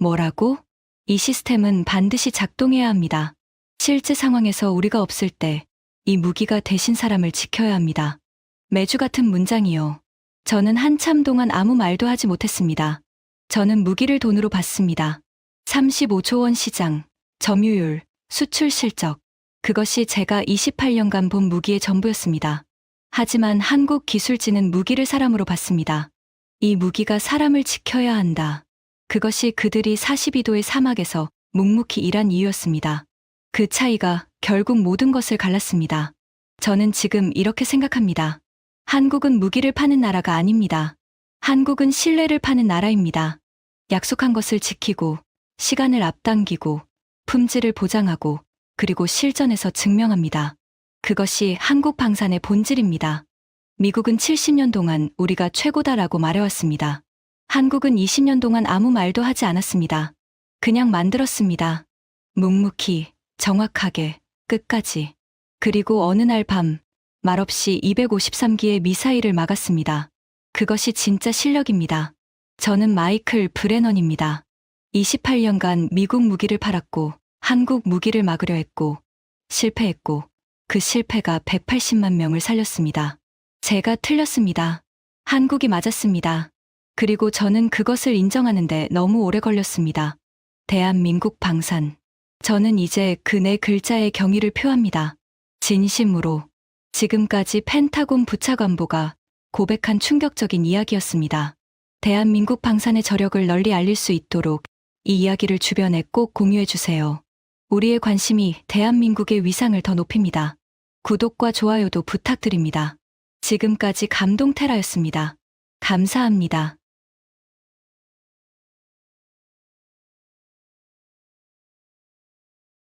뭐라고? 이 시스템은 반드시 작동해야 합니다. 실제 상황에서 우리가 없을 때 이 무기가 대신 사람을 지켜야 합니다. 매주 같은 문장이요. 저는 한참 동안 아무 말도 하지 못했습니다. 저는 무기를 돈으로 받습니다. 35조 원 시장, 점유율, 수출 실적. 그것이 제가 28년간 본 무기의 전부였습니다. 하지만 한국기술진은 무기를 사람으로 받습니다. 이 무기가 사람을 지켜야 한다. 그것이 그들이 42도의 사막에서 묵묵히 일한 이유였습니다. 그 차이가 결국 모든 것을 갈랐습니다. 저는 지금 이렇게 생각합니다. 한국은 무기를 파는 나라가 아닙니다. 한국은 신뢰를 파는 나라입니다. 약속한 것을 지키고, 시간을 앞당기고, 품질을 보장하고, 그리고 실전에서 증명합니다. 그것이 한국 방산의 본질입니다. 미국은 70년 동안 우리가 최고다라고 말해왔습니다. 한국은 20년 동안 아무 말도 하지 않았습니다. 그냥 만들었습니다. 묵묵히, 정확하게, 끝까지. 그리고 어느 날 밤, 말없이 253기의 미사일을 막았습니다. 그것이 진짜 실력입니다. 저는 마이클 브레넌입니다. 28년간 미국 무기를 팔았고, 한국 무기를 막으려 했고, 실패했고, 그 실패가 180만 명을 살렸습니다. 제가 틀렸습니다. 한국이 맞았습니다. 그리고 저는 그것을 인정하는데 너무 오래 걸렸습니다. 대한민국 방산. 저는 이제 그 네 글자의 경의를 표합니다. 진심으로. 지금까지 펜타곤 부차관보가 고백한 충격적인 이야기였습니다. 대한민국 방산의 저력을 널리 알릴 수 있도록 이 이야기를 주변에 꼭 공유해 주세요. 우리의 관심이 대한민국의 위상을 더 높입니다. 구독과 좋아요도 부탁드립니다. 지금까지 감동테라였습니다. 감사합니다.